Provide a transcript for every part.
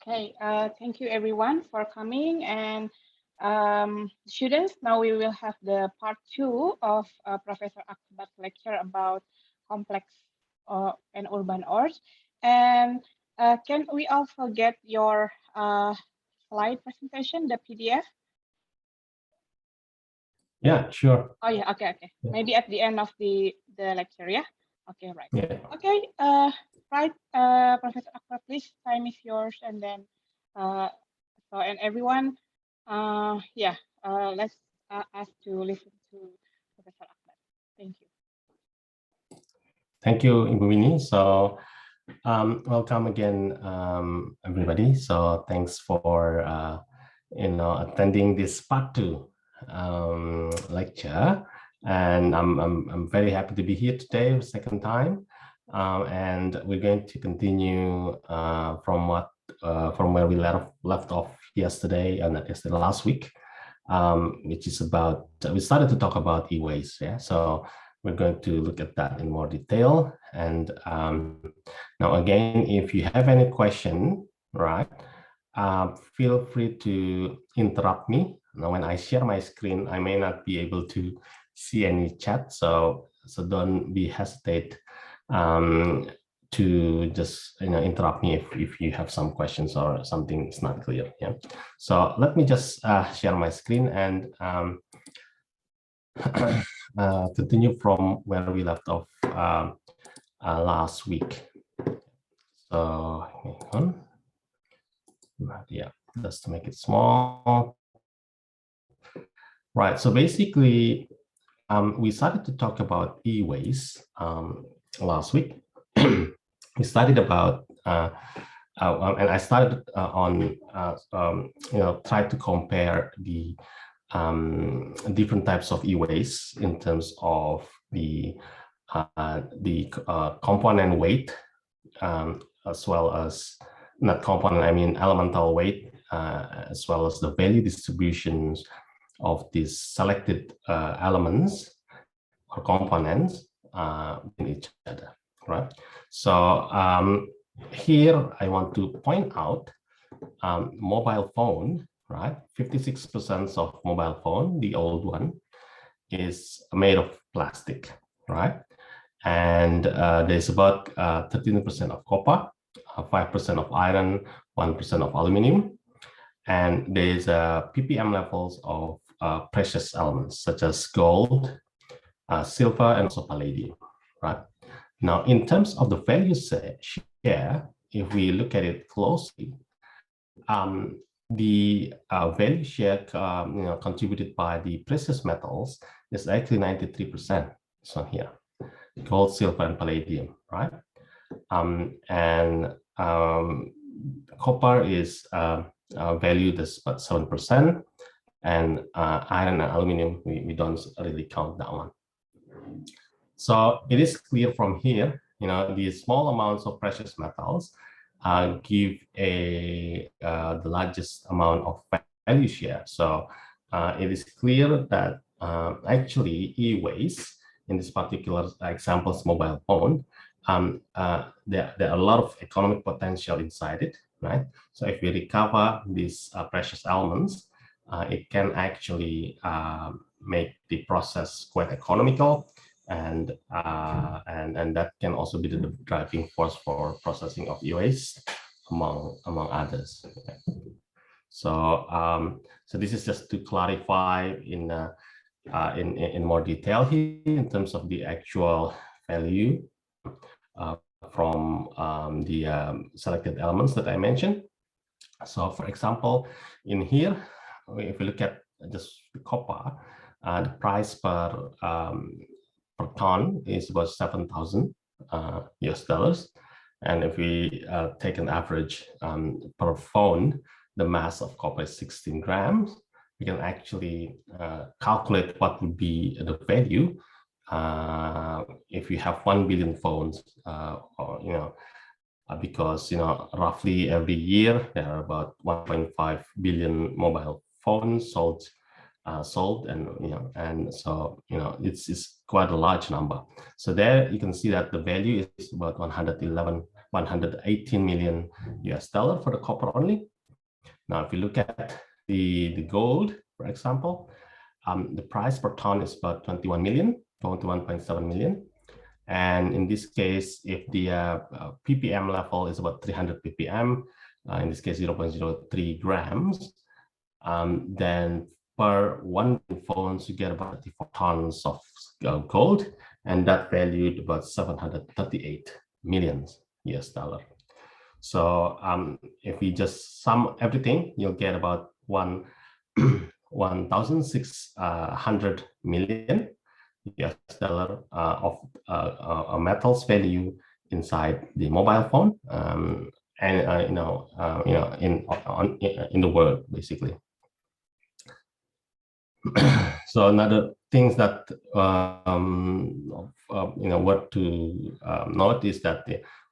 Okay, thank you everyone for coming, and students, now we will have the part 2 of Professor Akbar's lecture about complex and urban ores. And can we also get your slide presentation, the PDF? Yeah, sure. Oh yeah, okay. Yeah. Maybe at the end of the lecture, yeah? Okay, right. Yeah. Okay, right, Professor Akbar, please, time is yours, and then and everyone, let's ask to listen to Professor Akbar. Thank you. Thank you, Ibu Winnie. So welcome again, everybody. So thanks for attending this part 2 lecture, and I'm very happy to be here today, second time, and we're going to continue from where we left off yesterday, and yesterday last week, which is about we started to talk about e-waste. Yeah, so we're going to look at that in more detail. And now again, if you have any question, right, feel free to interrupt me. Now, when I share my screen, I may not be able to see any chat, so don't be hesitate to just interrupt me if you have some questions or something is not clear. Yeah. So let me just share my screen and continue from where we left off last week. So hang on. Yeah, just to make it small. Right. So basically, we started to talk about e-waste last week. We studied about and I started on try to compare the different types of e-waste in terms of the component weight, as well as not component, I mean elemental weight, as well as the value distributions of these selected elements or components in each other, right? So here I want to point out mobile phone, right? 56% of mobile phone, the old one, is made of plastic, right? And there's about 13% of copper, 5% of iron, 1% of aluminum, and there's ppm levels of precious elements such as gold, silver, and also palladium, right? Now, in terms of the value share, if we look at it closely, the value share contributed by the precious metals is actually 93%. So here, gold, silver, and palladium, right? And copper is valued as about 7%, and iron and aluminum, we don't really count that one. So it is clear from here, these small amounts of precious metals give the largest amount of value share. So it is clear that actually e-waste, in this particular example's mobile phone, there are a lot of economic potential inside it, right? So if we recover these precious elements, it can actually make the process quite economical, and that can also be the driving force for processing of e-waste, among others. Okay. So so this is just to clarify in more detail here in terms of the actual value from the selected elements that I mentioned. So for example, in here, if we look at just the copper, the price per ton is about 7,000 US dollars. And if we take an average per phone, the mass of copper is 16 grams. We can actually calculate what would be the value if you have 1 billion phones, because roughly every year there are about 1.5 billion mobile phones sold, and so it's quite a large number. So there you can see that the value is about 111 118 million US dollar for the copper only. Now, if you look at the gold, for example, the price per ton is about 21.7 million. And in this case, if the ppm level is about 300 ppm, in this case 0.03 grams, then per 1 phones you get about 34 tons of gold, and that valued about 738 million US dollar. So if we just sum everything, you'll get about 1,600 million US dollar of metals value inside the mobile phone, and in the world basically. So another things that what to note is that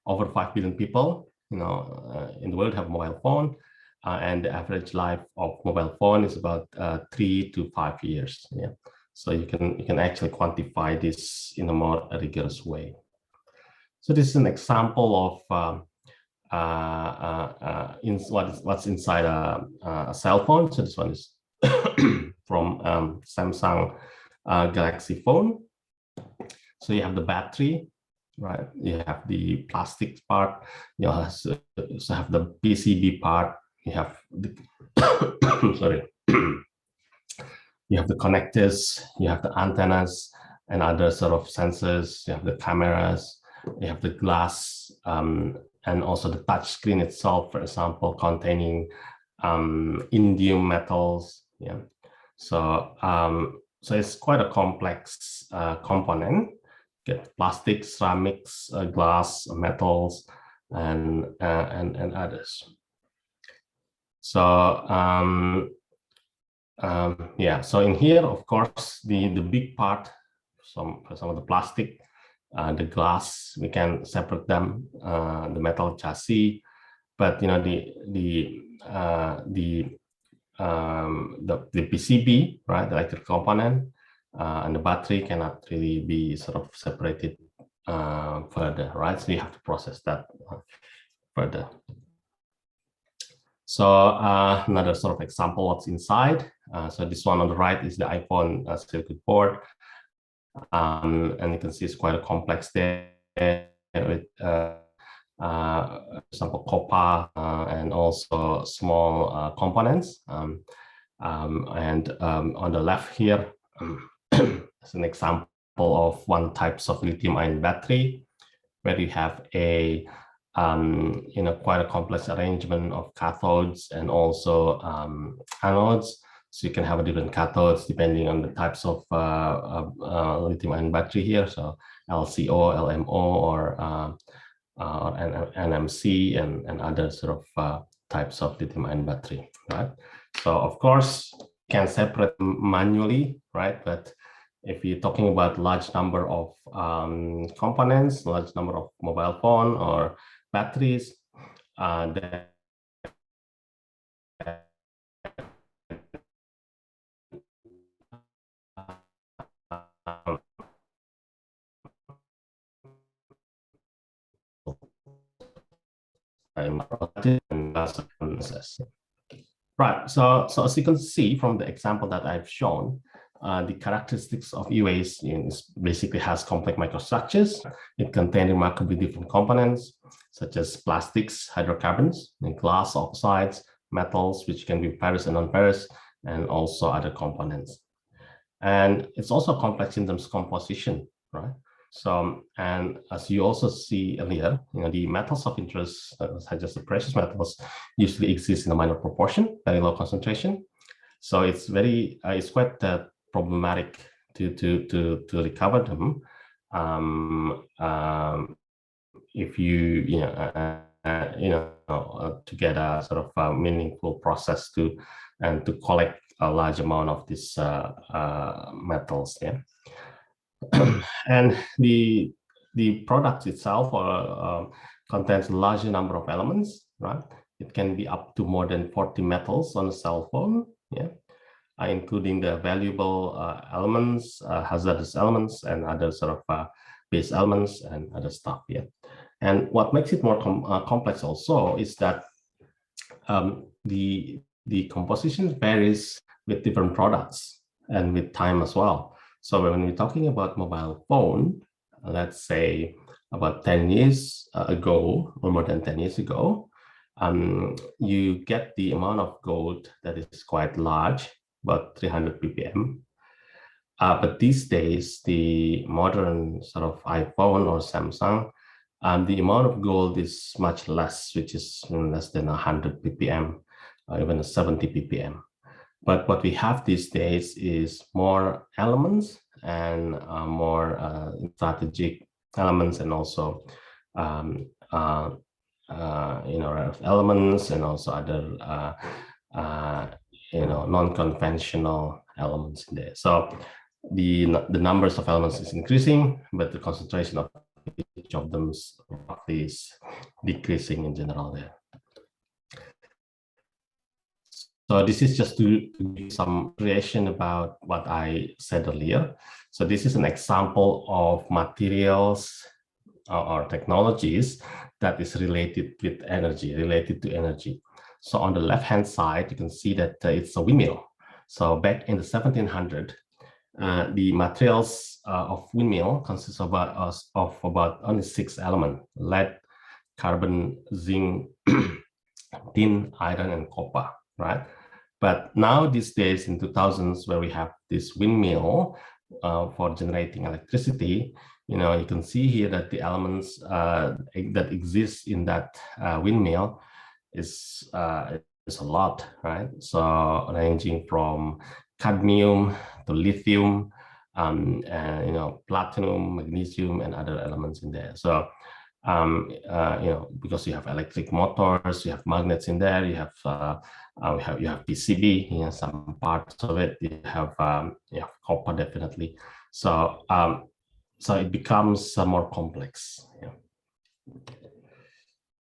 over 5 billion people in the world have mobile phone, and the average life of mobile phone is about 3 to 5 years. Yeah, so you can actually quantify this in a more rigorous way. So this is an example of what's inside a cell phone. So this one is from Samsung Galaxy phone. So you have the battery, right? You have the plastic part. You also have the PCB part. You have the sorry. You have the connectors. You have the antennas and other sort of sensors. You have the cameras. You have the glass, and also the touch screen itself, for example, containing indium metals. Yeah, so it's quite a complex component. Get plastics, ceramics, glass, metals, and others. So yeah, so in here, of course, the big part, for some of the plastic, the glass, we can separate them, the metal chassis, but the PCB, right, the electric component, and the battery cannot really be sort of separated further, right? So you have to process that further. So another sort of example what's inside. So this one on the right is the iPhone circuit board, and you can see it's quite a complex there with example copper and also small components. And on the left here is an example of one types of lithium-ion battery, where you have a quite a complex arrangement of cathodes and also anodes. So you can have a different cathodes depending on the types of lithium-ion battery here. So LCO, LMO, or NMC, and other sort of types of lithium-ion battery, right? So of course, you can separate manually, right? But if you're talking about large number of components, large number of mobile phone or batteries, then right. So as you can see from the example that I've shown, the characteristics of e-waste basically has complex microstructures. It contains remarkably different components, such as plastics, hydrocarbons, and glass oxides, metals, which can be ferrous and non-ferrous, and also other components. And it's also complex in terms of composition, right? So, and as you also see earlier, the metals of interest, such as the precious metals, usually exist in a minor proportion, very low concentration. So it's quite problematic to recover them if you to get a sort of a meaningful process to collect a large amount of these metals. Yeah. And the product itself contains a larger number of elements, right? It can be up to more than 40 metals on a cell phone, yeah, including the valuable elements, hazardous elements, and other sort of base elements and other stuff. Yeah. And what makes it more complex also is that the composition varies with different products and with time as well. So when we're talking about mobile phone, let's say about 10 years ago, or more than 10 years ago, you get the amount of gold that is quite large, about 300 ppm. But these days, the modern sort of iPhone or Samsung, the amount of gold is much less, which is less than 100 ppm, or even 70 ppm. But what we have these days is more elements and more strategic elements, and also elements, and also other non-conventional elements in there. So the numbers of elements is increasing, but the concentration of each of them is decreasing in general there. So this is just to give some creation about what I said earlier. So this is an example of materials or technologies that is related with energy, related to energy. So on the left-hand side, you can see that it's a windmill. So back in the 1700s, the materials of windmill consists of about only 6 elements: lead, carbon, zinc, tin, iron, and copper, right? But now these days in 2000s, where we have this windmill for generating electricity, you can see here that the elements that exist in that windmill is a lot, right? So ranging from cadmium to lithium, platinum, magnesium, and other elements in there. So because you have electric motors, you have magnets in there, you have PCB, some parts of it, you have copper definitely. So so it becomes more complex. Yeah.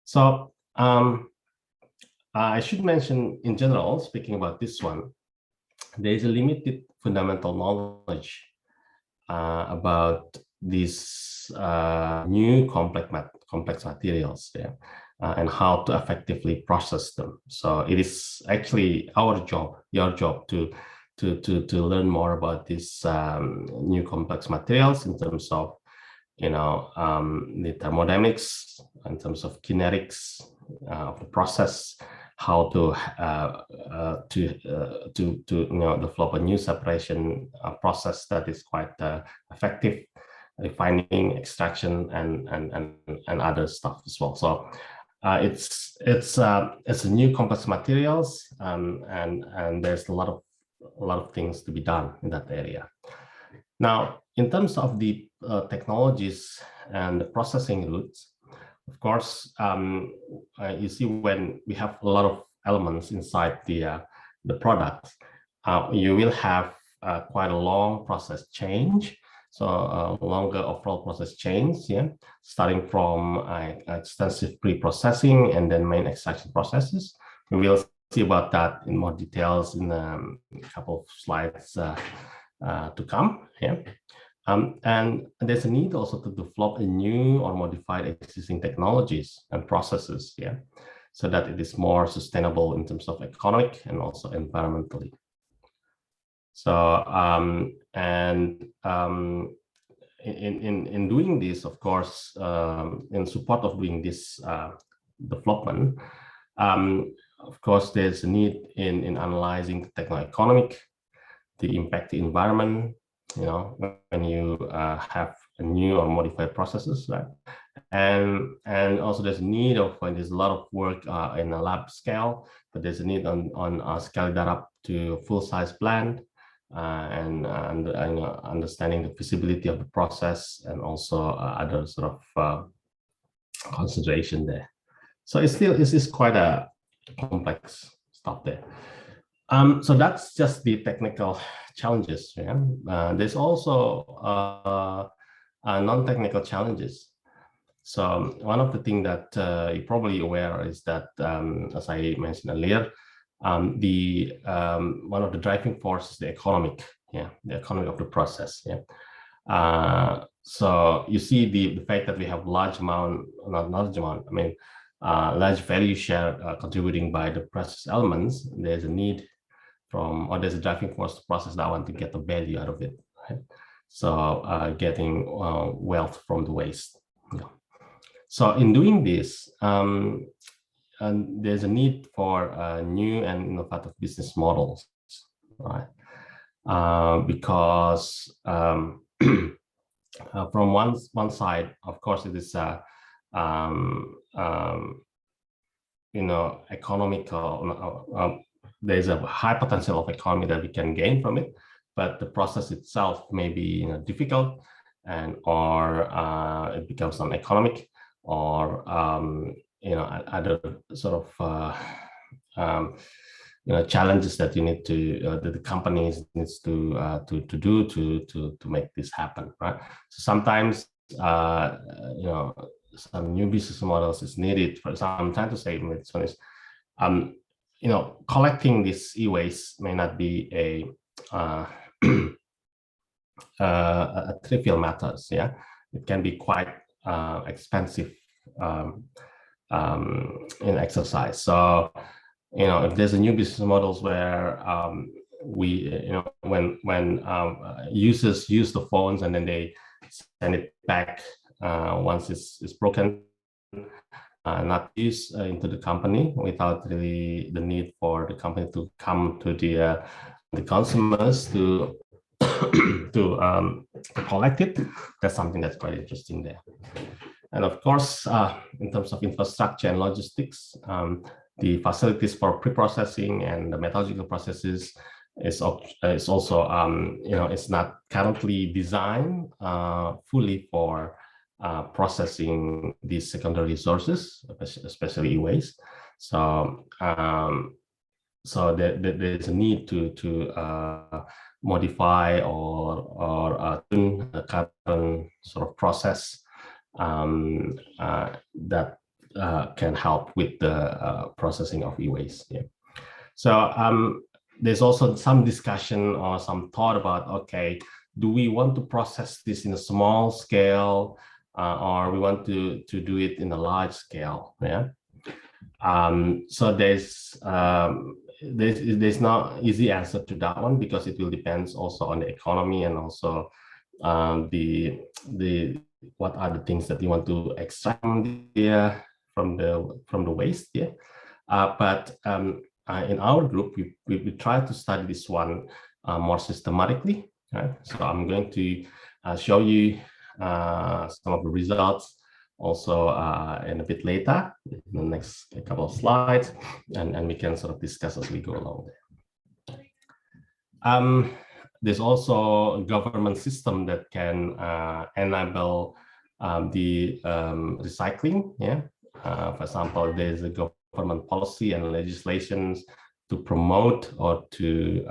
So I should mention in general, speaking about this one, there is a limited fundamental knowledge about these new complex materials, and how to effectively process them. So it is actually our job, your job, to learn more about these new complex materials in terms of the thermodynamics, in terms of kinetics of the process, how to develop a new separation process that is quite effective, refining, extraction, and other stuff as well. So it's a new complex materials, and there's a lot of things to be done in that area. Now, in terms of the technologies and the processing routes, of course, you see when we have a lot of elements inside the product, you will have quite a long process change. So longer overall process change, starting from extensive pre-processing and then main extraction processes. We will see about that in more details in a couple of slides to come. And there's a need also to develop a new or modified existing technologies and processes, so that it is more sustainable in terms of economic and also environmentally. So in doing this, of course, in support of doing this development, of course, there's a need in analyzing the techno-economic, the impact the environment, when you have a new or modified processes, right? And also there's a need of, when there's a lot of work in a lab scale, but there's a need on scaling that up to full-size plant, and understanding the feasibility of the process, and also other sort of consideration there. So it is quite a complex stuff there. So that's just the technical challenges. There's also non-technical challenges. So one of the things that you're probably aware is that, as I mentioned earlier, one of the driving forces is the economic, the economy of the process. So you see the fact that we have large amount, not large amount, I mean, large value share contributing by the process elements. There's a need from, or there's a driving force to process that one to get the value out of it. Right? So getting wealth from the waste. Yeah. So in doing this, and there's a need for new and innovative business models, right? Because from one side, of course, it is economical. There's a high potential of economy that we can gain from it, but the process itself may be difficult, and or it becomes uneconomic, or other sort of challenges that you need to that the companies needs to do to make this happen, right? So sometimes some new business models is needed. For example, I'm trying to say this one is collecting this e-waste may not be a trivial matters. Yeah, it can be quite expensive in exercise. So if there's a new business models where when users use the phones and then they send it back once it's broken, not used into the company without really the need for the company to come to the consumers to to collect it. That's something that's quite interesting there. And of course, in terms of infrastructure and logistics, the facilities for pre-processing and the metallurgical processes is also it's not currently designed fully for processing these secondary resources, especially e-waste. So there's a need to modify or tune the current sort of process that can help with the processing of e-waste. Yeah. So there's also some discussion or some thought about, okay, do we want to process this in a small scale or we want to do it in a large scale? Yeah. So there's no easy answer to that one, because it will depend also on the economy and also the what are the things that you want to extract from the waste. Yeah. But in our group, we try to study this one more systematically. Right? So I'm going to show you some of the results also in a bit later in the next couple of slides, and we can sort of discuss as we go along there. There's also a government system that can enable the recycling. Yeah, for example, there's a government policy and legislations to promote or to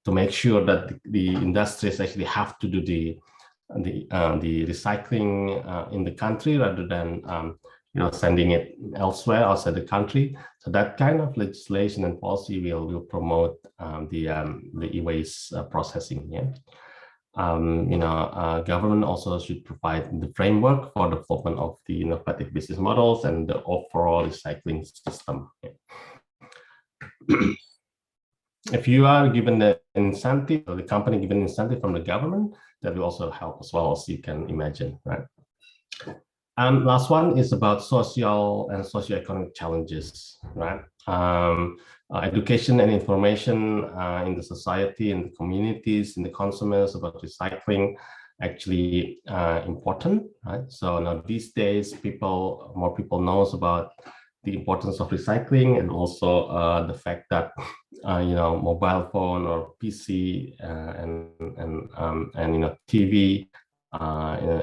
make sure that the industries actually have to do the recycling in the country rather than sending it elsewhere outside the country. So that kind of legislation and policy will promote the e-waste processing. Yeah. Government also should provide the framework for the development of the innovative business models and the overall recycling system. If you are given the incentive, or the company given incentive from the government, that will also help as well, as you can imagine, right? Last one is about social and socio-economic challenges, right? Education and information in the society, in the communities, in the consumers about recycling, actually important, right? So now these days, more people knows about the importance of recycling, and also the fact that mobile phone or PC and TV,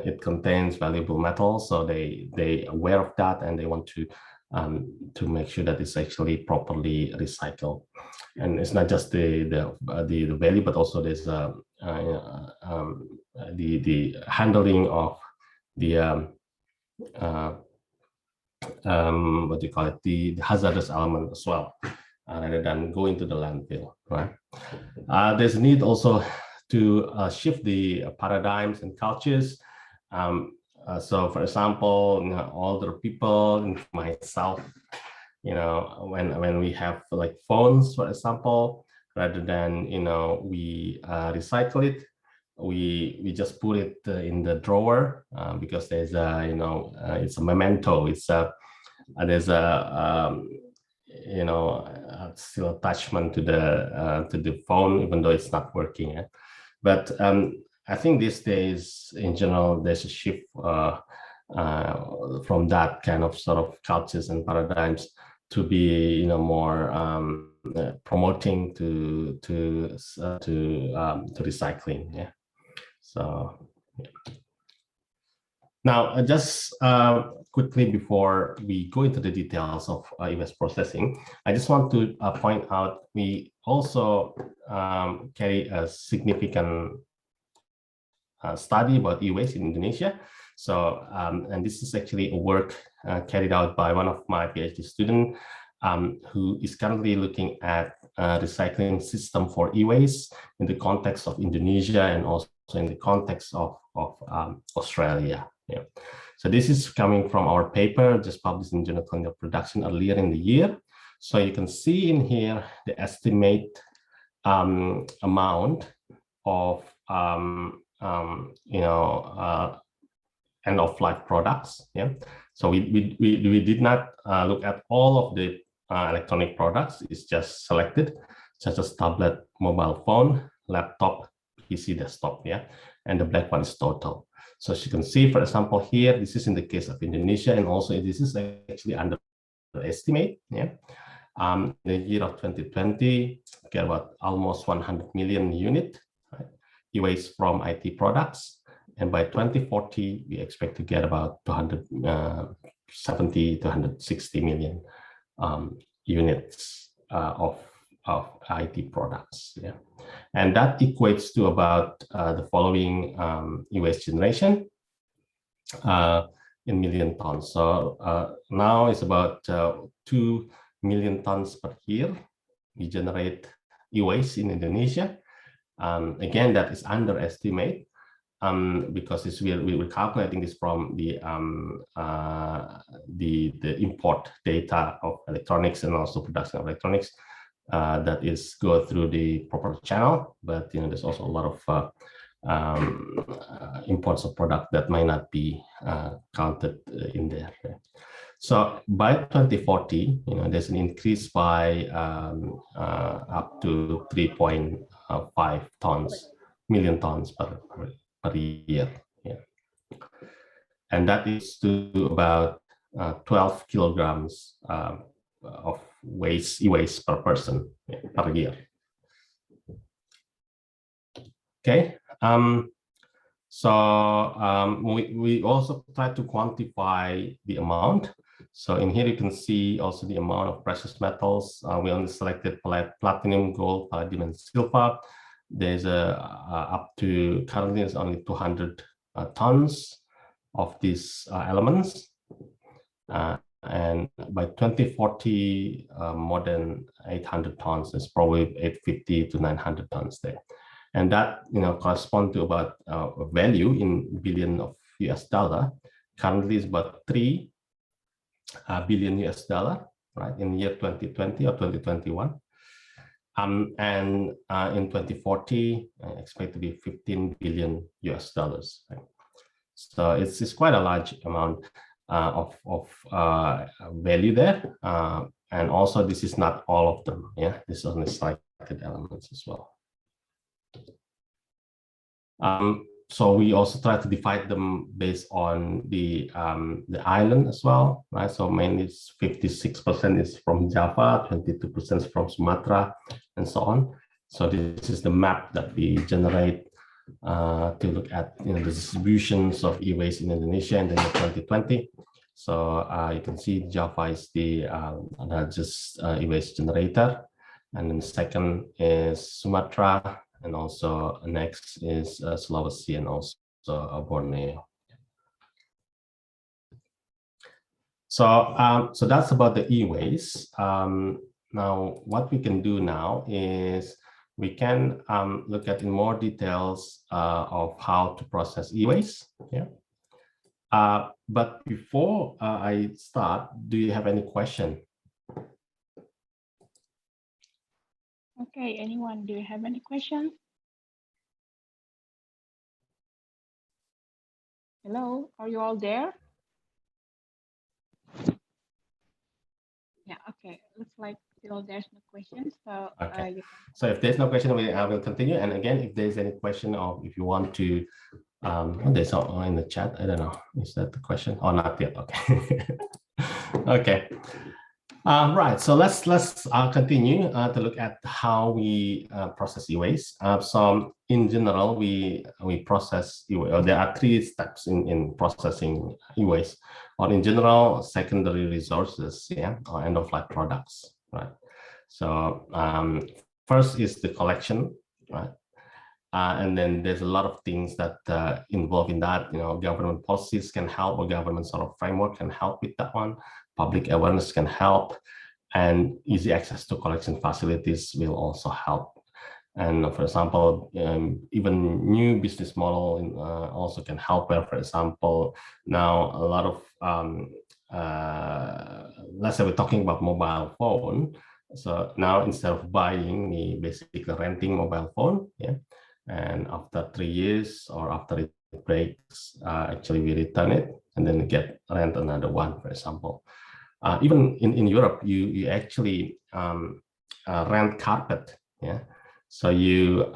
it contains valuable metals, so they aware of that, and they want to make sure that it's actually properly recycled. And it's not just the value, but also there's the handling of the what do you call it, the hazardous element as well. rather than go into the landfill, right? There's a need also to shift the paradigms and cultures. So, for example, older people, myself, when we have like phones, for example, rather than we recycle it, we just put it in the drawer because there's a it's a memento. There's a still attachment to the phone, even though it's not working. But I think these days, in general, there's a shift from that kind of sort of cultures and paradigms to be, more promoting to recycling. Yeah. So now, just quickly before we go into the details of e-waste processing, I just want to point out we also carry a significant study about e-waste in Indonesia. So, and this is actually a work carried out by one of my PhD students who is currently looking at recycling system for e-waste in the context of Indonesia and also in the context of Australia. Yeah. So this is coming from our paper just published in Journal Clinical Production earlier in the year. So you can see in here the estimate amount of end-of-life products. Yeah. So we did not look at all of the electronic products. It's just selected, such as tablet, mobile phone, laptop, PC, desktop. Yeah, and the black one is total. So as you can see, for example, here, this is in the case of Indonesia, and also this is actually underestimate. Yeah, in the year of 2020, we get about almost 100 million unit e-waste from IT products, and by 2040, we expect to get about 270 to 160 million units of IT products. Yeah. And that equates to about the following e-waste generation in million tons. So now it's about 2 million tons per year we generate e-waste in Indonesia. Again, that is underestimate because we're calculating this from the import data of electronics and also production of electronics. That is go through the proper channel, but there's also a lot of imports of product that might not be counted in there. So by 2040, there's an increase by up to 3.5 million tons per year. Yeah. And that is to about 12 kilograms of e-waste per person per year. Okay. We also try to quantify the amount. So in here you can see also the amount of precious metals. We only selected platinum, gold, palladium, and silver. There's up to currently it's only 200 tons of these elements. And by 2040, more than 800 tons. It's probably 850 to 900 tons there. And that correspond to about a value in billion of US dollar. Currently is about 3 billion US dollar, right, in year 2020 or 2021. And in 2040, I expect to be 15 billion US dollars. Right? So it's quite a large amount of value there. And also this is not all of them. Yeah, this is only selected elements as well. So we also try to divide them based on the island as well, right? So mainly 56% is from Java, 22% is from Sumatra, and so on. So this is the map that we generate to look at the distributions of e-waste in Indonesia in the year 2020. So you can see Java is the largest e-waste generator, and then second is Sumatra. And also next is Sulawesi and also Borneo. So that's about the e-waste. now what we can do now is we can look at in more details of how to process e-waste. Yeah. But before I start, do you have any question? Okay, anyone, do you have any questions? Hello, are you all there? Yeah, okay, looks like still there's no questions, so Okay. you can. So if there's no question, I will continue. And again, if there's any question or if you want to, there's not in the chat. I don't know. Is that the question or not yet? Okay. Okay. Right. So let's continue to look at how we process e-waste. So in general, we process e-waste. There are three steps in processing e-waste. Or in general, secondary resources, yeah, or end-of-life products, right? So first is the collection, right? And then there's a lot of things that involve in that. You know, government policies can help, or government sort of framework can help with that one. Public awareness can help, and easy access to collection facilities will also help. And for example, even new business model also can help. Where, for example, now a lot of let's say we're talking about mobile phone. So now instead of buying, we basically renting mobile phone, yeah. And after 3 years or after it breaks, actually we return it and then get rent another one, for example. Even in Europe, you actually rent carpet, yeah. So you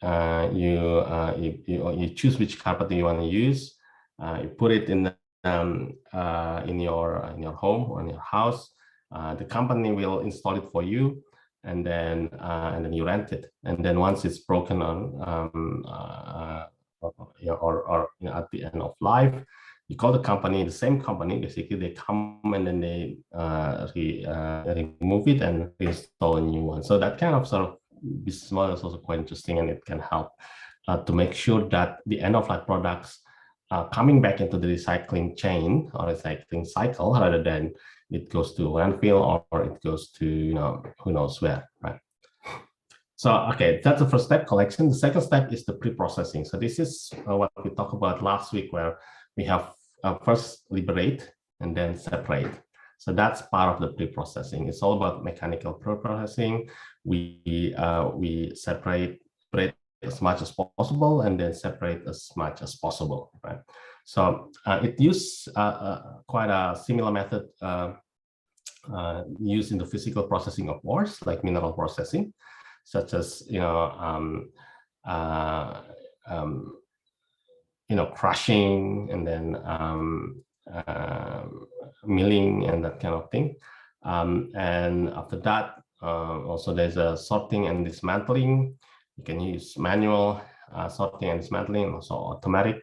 you choose which carpet you want to use. You put it in your home or in your house. The company will install it for you, and then you rent it. And then once it's broken on or at the end of life, you call the company, the same company, basically they come and then they remove it and install a new one. So that kind of sort of business model is also quite interesting, and it can help to make sure that the end-of-life products are coming back into the recycling chain or recycling cycle, rather than it goes to landfill or it goes to, you know, who knows where, right? So, okay, that's the first step, collection. The second step is the pre-processing. So this is what we talked about last week, where we have first liberate and then separate. So that's part of the pre-processing. It's all about mechanical pre-processing. We separate as much as possible and then separate as much as possible, right? So it uses quite a similar method used in the physical processing of ores, like mineral processing, such as, you know, crushing and then milling and that kind of thing. And after that, also there's a sorting and dismantling. You can use manual sorting and dismantling, and also automatic.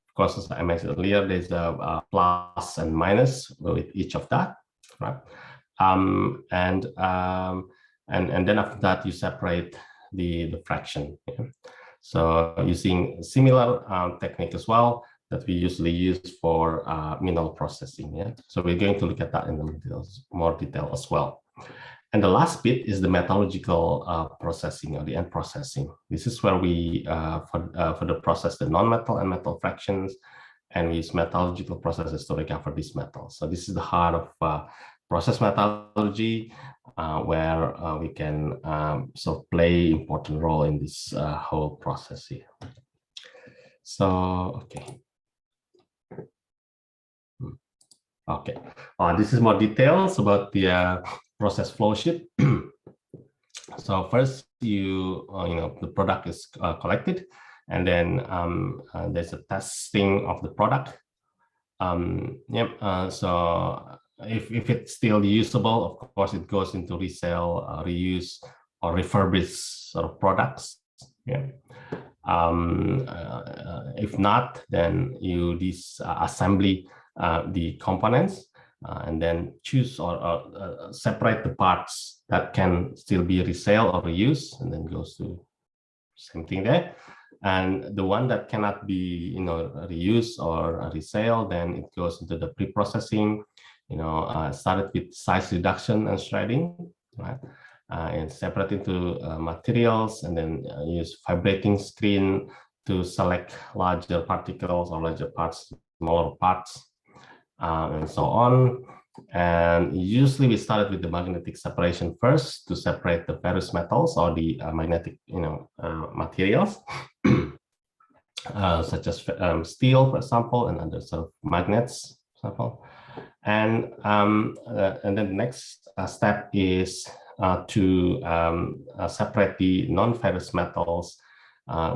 Of course, as I mentioned earlier, there's a plus and minus with each of that, right? And then after that, you separate the fraction. Yeah? So using similar technique as well that we usually use for mineral processing. Yeah. So we're going to look at that in the more detail as well. And the last bit is the metallurgical processing, or the end processing. This is where we for the process the non-metal and metal fractions, and we use metallurgical processes to recover these metals. So this is the heart of process metallurgy, where we can sort of play important role in this whole process here. So, okay. Okay, this is more details about the process flow sheet. So first, you know, the product is collected, and then there's a testing of the product. So if it's still usable, of course, it goes into resale, reuse, or refurbished sort of products. Yeah. If not, then you disassembly the components and then choose or separate the parts that can still be resale or reused, and then goes to same thing there. And the one that cannot be, you know, reused or resale, then it goes into the pre-processing. started with size reduction and shredding, right? And separate into materials, and then use vibrating screen to select larger particles or larger parts, smaller parts, and so on. And usually we started with the magnetic separation first to separate the ferrous metals or the magnetic, materials, such as steel, for example, and other sort of magnets, for example. And then the next step is to separate the non-ferrous metals.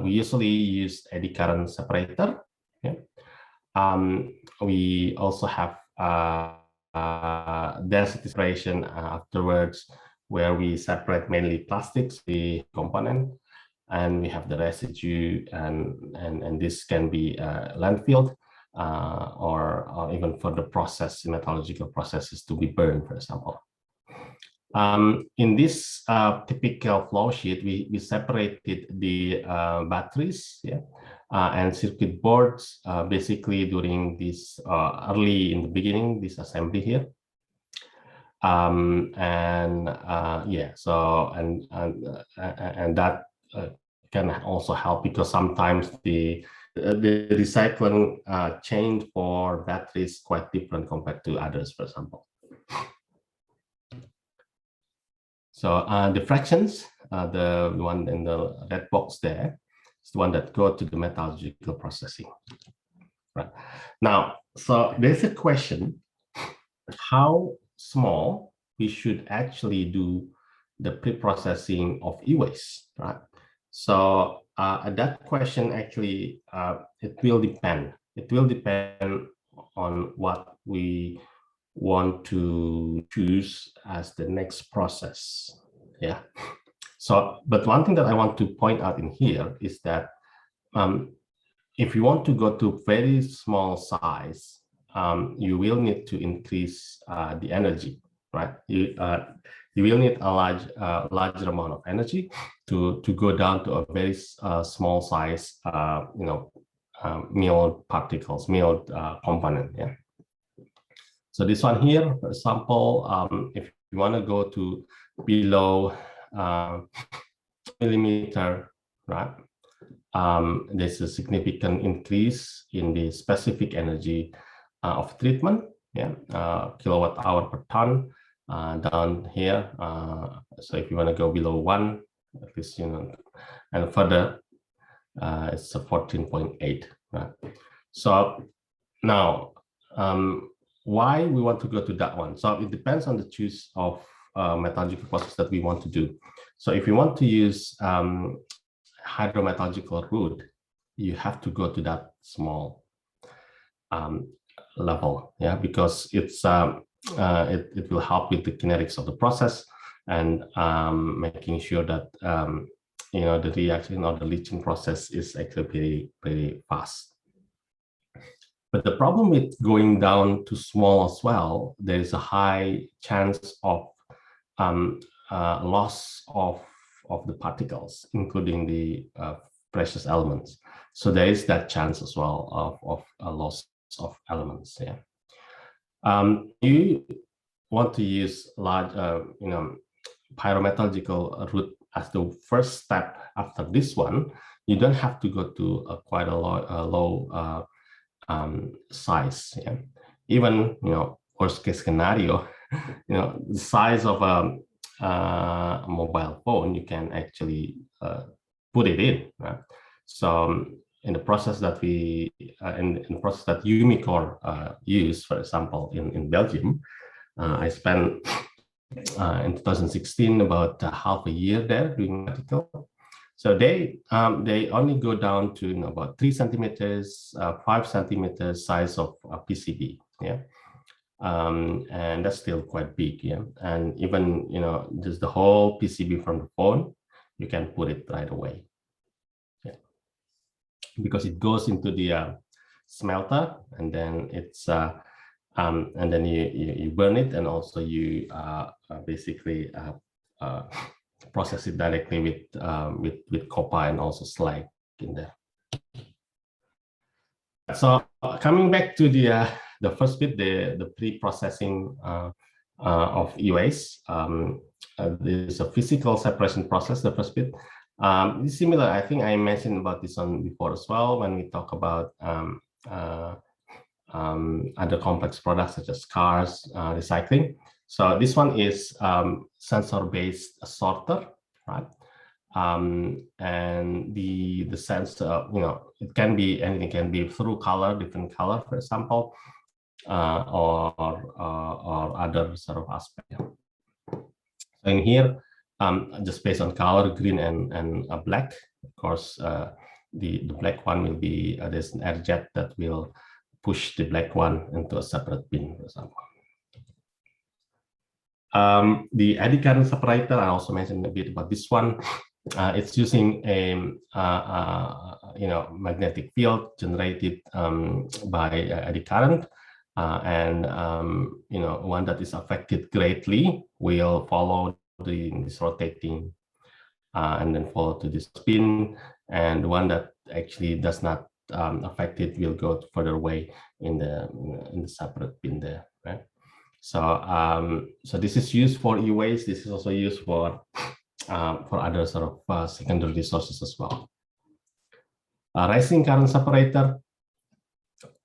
We usually use eddy current separator. Yeah. We also have density separation afterwards, where we separate mainly plastics, the component, and we have the residue, and this can be landfilled or even for the process, metallurgical processes to be burned, for example. In this typical flow sheet, we separated the batteries, yeah, and circuit boards basically during this early in the beginning, this assembly here. Yeah, so and that can also help, because sometimes the recycling chain for batteries is quite different compared to others, for example. So the fractions, the one in the red box there, is the one that go to the metallurgical processing. Right now, so there's a question: how small we should actually do the pre-processing of e-waste, right? So that question actually, it will depend. It will depend on what we want to choose as the next process. Yeah. So, but one thing that I want to point out in here is that if you want to go to very small size, you will need to increase the energy, right? You will need a larger amount of energy to go down to a very small size, milled particles, milled component. Yeah. So this one here, for example, if you want to go to below millimeter, right? There's a significant increase in the specific energy of treatment, yeah, kilowatt hour per ton down here. So if you want to go below 1, at least, and further, it's a 14.8, right? So now, why we want to go to that one? So it depends on the choice of metallurgical process that we want to do. So if you want to use hydrometallurgical root, you have to go to that small level, yeah, because it's it will help with the kinetics of the process and making sure that the reaction or the leaching process is actually very fast. But the problem with going down to small as well, there is a high chance of loss of the particles, including the precious elements. So there is that chance as well of a loss of elements. Yeah. You want to use large, pyrometallurgical root as the first step after this one. You don't have to go to quite a low size. Yeah. Even worst case scenario, the size of a mobile phone, you can actually put it in, right? So in the process that we in the process that Umicore use, for example, in Belgium, I spent in 2016 about half a year there doing article. So they only go down to about 3 centimeters, 5 centimeters size of PCB. Yeah. And that's still quite big, yeah. And even just the whole PCB from the phone, you can put it right away, yeah, because it goes into the smelter, and then it's and then you burn it, and also you basically process it directly with copper and also slag in there. So coming back to the the first bit, the pre-processing of e-waste. There's a physical separation process, the first bit. It's similar, I think I mentioned about this one before as well, when we talk about other complex products such as cars, recycling. So this one is sensor-based sorter, right? And the sense, it can be anything, it can be through color, different color, for example, or other sort of aspect. So in here, just based on color, green and black, of course, the black one will be, there's an air jet that will push the black one into a separate bin, for example. The eddy current separator, I also mentioned a bit about this one. It's using a magnetic field generated by eddy current, and one that is affected greatly will follow this rotating and then follow to this spin, and one that actually does not affect it will go further away in the separate bin there, right? So so this is used for e-waste. This is also used for other sort of secondary sources as well. Rising current separator.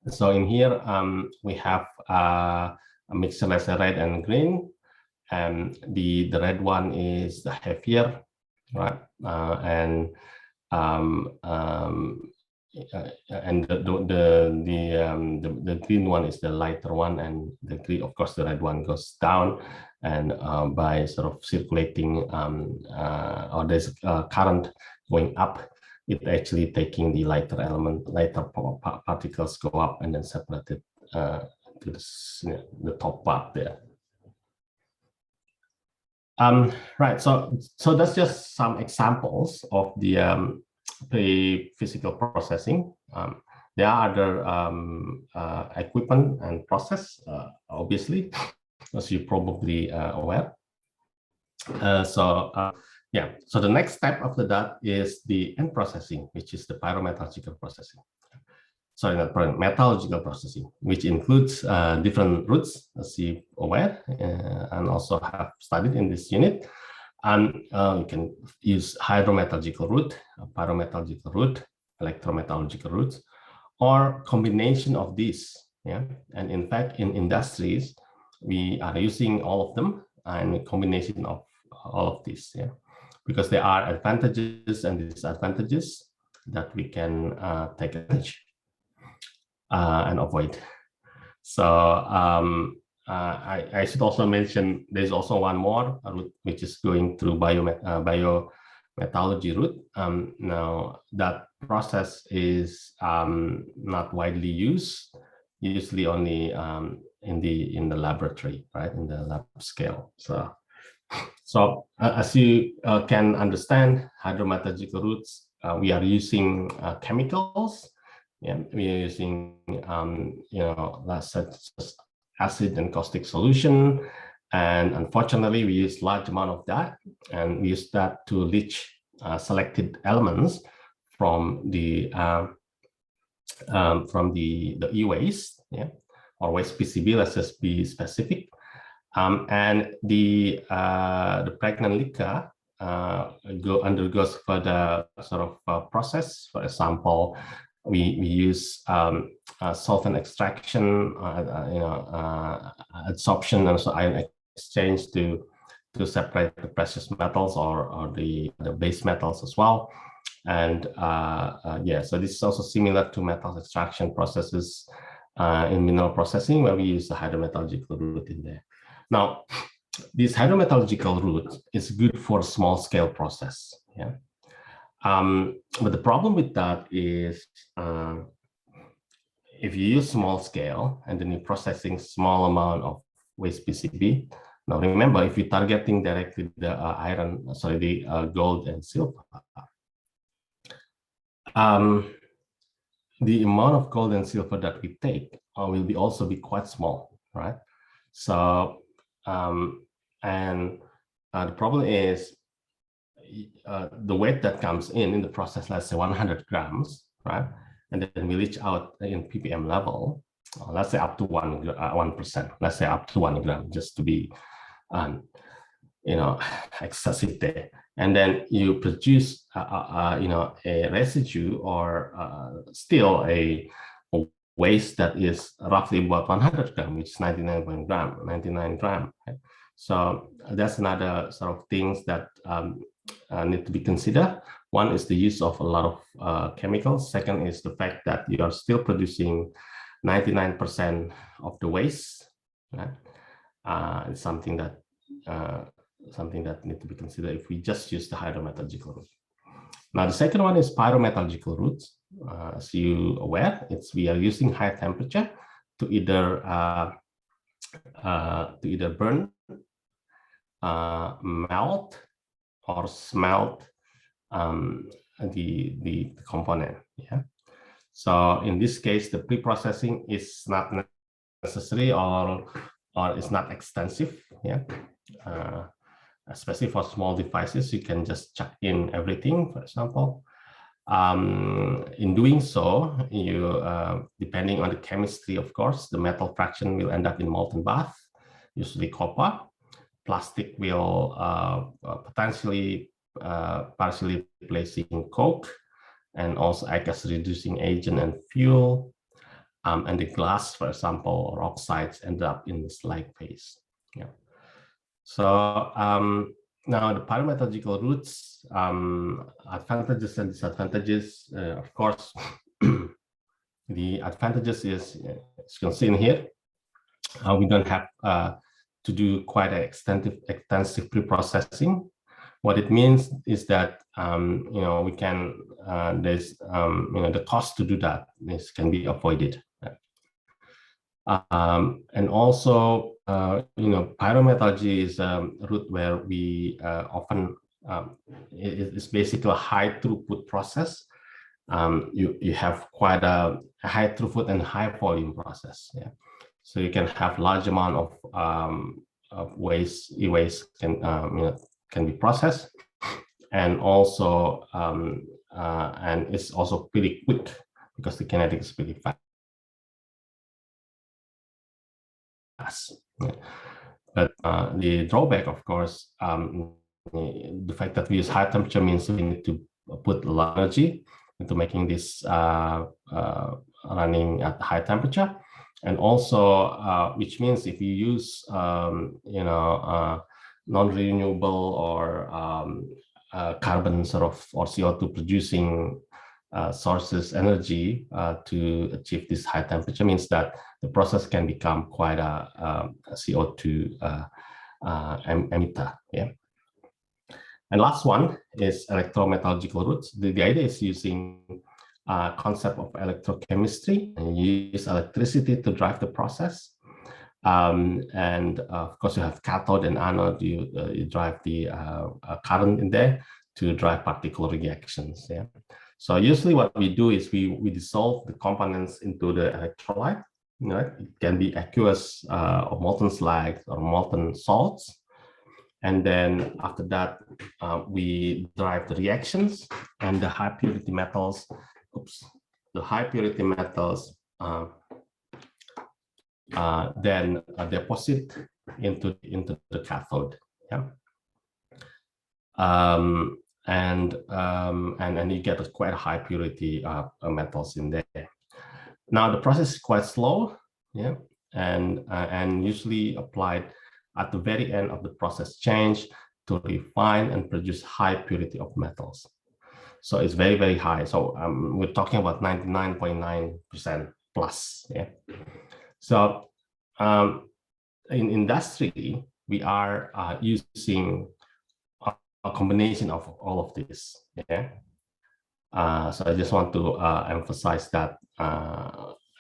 So in here we have a mixture, let's say red and green, and the red one is the heavier, right? And the green one is the lighter one, and the green, of course, the red one goes down, and by sort of circulating or there's current going up, it actually taking the lighter element, lighter particles go up and then separated to the top part there. Right, so that's just some examples of the physical processing. There are other equipment and process, obviously, as you're probably aware. Yeah, so the next step after that is the end processing, which is the pyrometallurgical processing. Sorry, not metallurgical processing, which includes different routes, as you're aware, and also have studied in this unit. And you can use hydrometallurgical route, pyrometallurgical route, electrometallurgical routes, or combination of these. Yeah, and in fact, in industries, we are using all of them and a combination of all of these. Yeah, because there are advantages and disadvantages that we can take advantage and avoid. So I should also mention there's also one more route which is going through biometallurgy route. Now that process is not widely used, usually only in the laboratory, right, in the lab scale. So as you can understand, hydrometallurgical routes, we are using chemicals. Yeah, we are using such as acid and caustic solution, and unfortunately we use large amount of that, and we use that to leach selected elements from the e-waste, yeah, or waste PCB. Let's just be specific. And the pregnant liquor undergoes further sort of process. For example, we use solvent extraction, adsorption, and also ion exchange to separate the precious metals or the base metals as well. And yeah, so this is also similar to metals extraction processes in mineral processing, where we use the hydrometallurgical route in there. Now, this hydrometallurgical route is good for small scale process. Yeah. But the problem with that is if you use small scale and then you're processing small amount of waste PCB. Now remember, if you're targeting directly the the gold and silver, the amount of gold and silver that we take will also be quite small, right? So and the problem is the weight that comes in the process, let's say 100 grams, right? And then we leach out in ppm level. let's say up to 1%. Let's say up to 1 gram, just to be, excessive there. And then you produce, a residue or still a waste that is roughly about 100 gram, which is 99 gram. Right? So that's another sort of things that need to be considered. One is the use of a lot of chemicals. Second is the fact that you are still producing 99% of the waste. Right? It's something that need to be considered if we just use the hydrometallurgical route. Now the second one is pyrometallurgical roots. As you aware, we are using high temperature to either burn, melt, or smelt the component. Yeah. So in this case, the pre-processing is not necessary or is not extensive. Yeah. Especially for small devices, you can just chuck in everything, for example. In doing so, you depending on the chemistry, of course, the metal fraction will end up in molten bath, usually copper. Plastic will potentially partially replacing coke, and also act as reducing agent and fuel. And the glass, for example, or oxides end up in the slag phase. Yeah. So now the pyrometallurgical roots, advantages and disadvantages. Of course, the advantages is, as you can see in here, we don't have to do quite an extensive pre-processing. What it means is that we can there's the cost to do that can be avoided. And also, pyrometallurgy is a route where we often it's basically a high throughput process. You have quite a high throughput and high volume process. Yeah, so you can have large amount of e-waste can be processed, and also and it's also pretty quick because the kinetics is pretty fast. Yeah. But the drawback, of course, the fact that we use high temperature means we need to put a lot of energy into making this running at high temperature, and also which means if you use non-renewable or carbon sort of or CO2 producing sources energy to achieve this high temperature, means that the process can become quite a CO2 emitter. Yeah. And last one is electrometallurgical roots. The idea is using concept of electrochemistry, and you use electricity to drive the process. And of course, you have cathode and anode. You drive the current in there to drive particle reactions. Yeah. So usually what we do is we dissolve the components into the electrolyte. It can be aqueous or molten slag or molten salts. And then after that, we drive the reactions, and the high purity metals, then deposit into the cathode. Yeah. And you get quite high purity metals in there. Now the process is quite slow, yeah, and usually applied at the very end of the process change to refine and produce high purity of metals. So it's very, very high. So we're talking about 99.9% plus. Yeah. So in industry, we are using a combination of all of this. Yeah. So I just want to emphasize that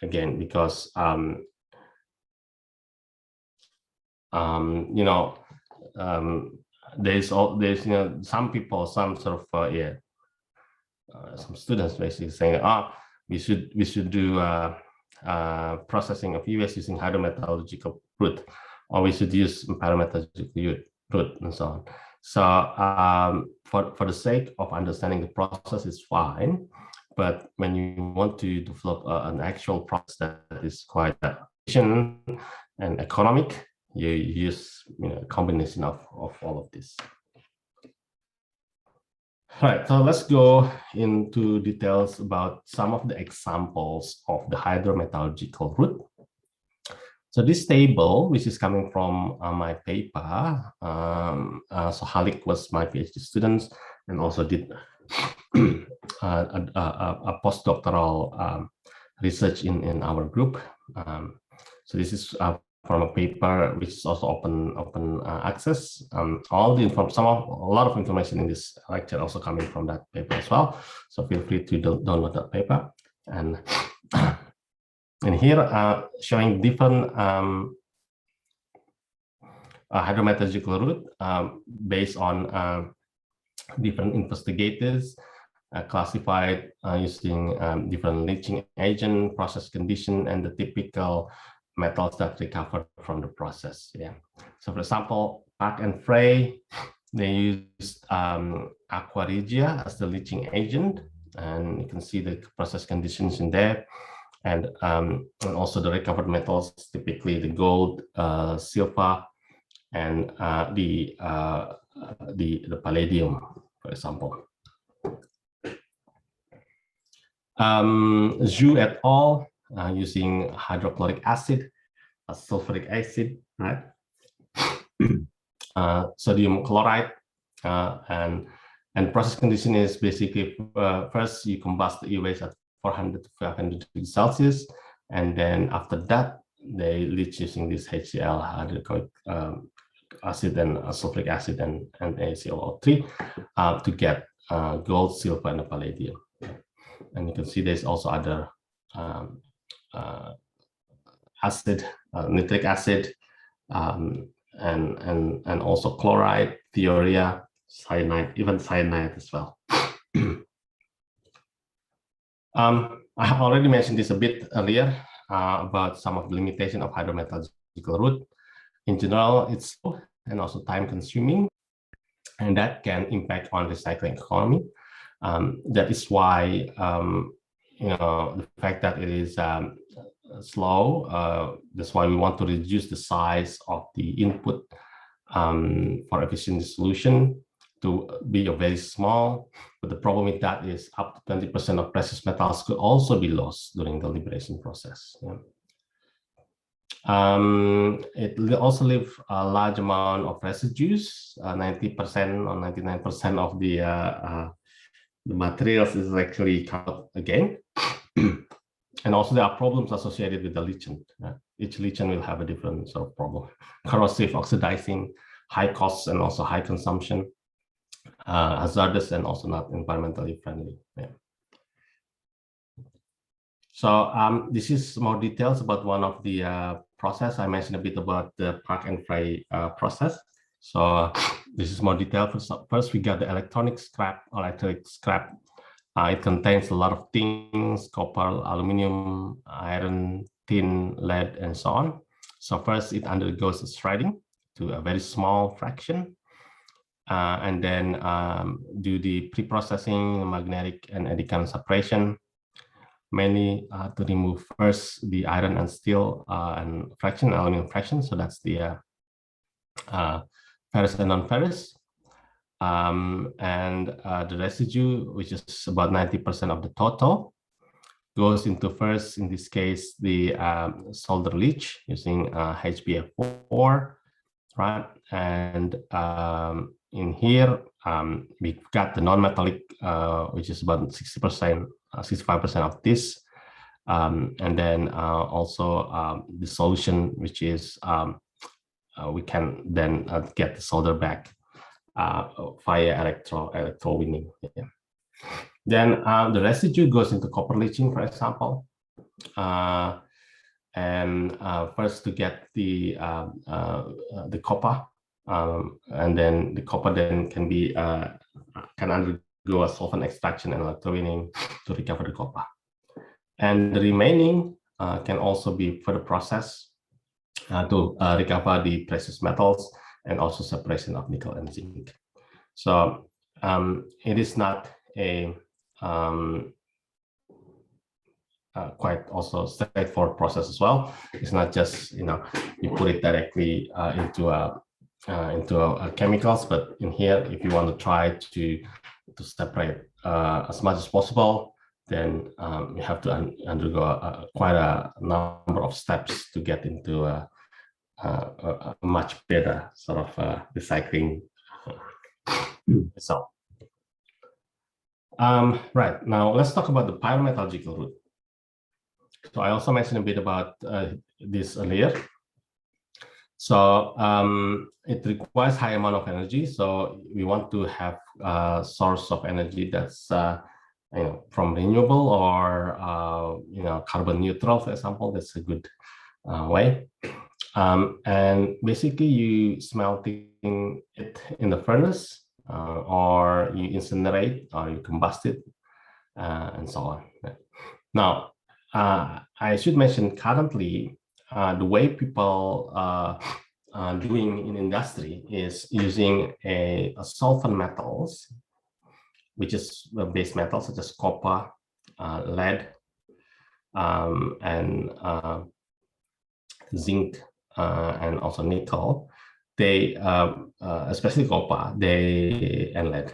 again, because there's some people, some sort of some students basically saying, we should do processing of e-waste using hydrometallurgical route, or we should use pyrometallurgical route, and so on. So for the sake of understanding the process is fine, but when you want to develop an actual process that is quite efficient and economic, you use a combination of all of this. Right, so let's go into details about some of the examples of the hydrometallurgical root. So this table, which is coming from my paper, so Halik was my PhD student and also did a postdoctoral research in our group. So this is from a paper which is also open access. All the a lot of information in this lecture also coming from that paper as well. So feel free to download that paper. And here showing different hydrometallurgical root based on different investigators classified using different leaching agent, process condition, and the typical metals that recovered from the process. Yeah. So for example, Park and Frey, they used aqua regia as the leaching agent, and you can see the process conditions in there. And also the recovered metals, typically the gold, silver, and the palladium, for example. Zhu et al. Using hydrochloric acid, sulfuric acid, right? Sodium chloride, and process condition is basically first you combust the e-waste at 400 to 500 degrees Celsius, and then after that they leach using this HCl, hydrochloric acid and sulfuric acid and AClO3 to get gold, silver, and palladium. And you can see there's also other acid, nitric acid, and also chloride, thiourea, cyanide, even cyanide as well. I have already mentioned this a bit earlier about some of the limitation of hydrometallurgical root. In general, it's slow and also time consuming, and that can impact on recycling economy. That is why the fact that it is slow, that's why we want to reduce the size of the input for efficient solution to be very small. But the problem with that is up to 20% of precious metals could also be lost during the liberation process. Yeah. It also leaves a large amount of residues. 90% or 99% of the materials is actually cut again. And also there are problems associated with the leachant. Each leachant will have a different sort of problem. Corrosive, oxidizing, high costs, and also high consumption, hazardous, and also not environmentally friendly. Yeah. So this is more details about one of the process. I mentioned a bit about the Park and Frey process. So this is more detail. First, we got the electronic scrap, electric scrap. It contains a lot of things: copper, aluminum, iron, tin, lead, and so on. So first, it undergoes shredding to a very small fraction, and then do the pre-processing, magnetic and Eddy separation, mainly to remove first the iron and steel and fraction, aluminum fraction. So that's the ferrous and non-ferrous. And the residue, which is about 90% of the total, goes into first, in this case, the solder leach using HBF4, right? And in here, we've got the non-metallic, which is about 60%, 65% of this. And then also the solution, which is we can then get the solder back via electro winning. Yeah. Then the residue goes into copper leaching, for example, and first to get the copper, and then the copper then can be can undergo a solvent extraction and electro winning to recover the copper, and the remaining can also be further processed to recover the precious metals and also separation of nickel and zinc. So it is not a quite also straightforward process as well. It's not just you put it directly into a chemicals, but in here, if you want to try to separate as much as possible, then you have to undergo quite a number of steps to get into a much better sort of recycling result. Right, now let's talk about the pyrometallurgical route. So I also mentioned a bit about this earlier. So it requires high amount of energy. So we want to have a source of energy that's from renewable or carbon neutral, for example. That's a good way. And basically, you smelting it in the furnace, or you incinerate, or you combust it, and so on. Now, I should mention currently the way people are doing in industry is using a solvent metals, which is base metals such as copper, lead, and zinc, and also nickel. They, especially copper, and lead,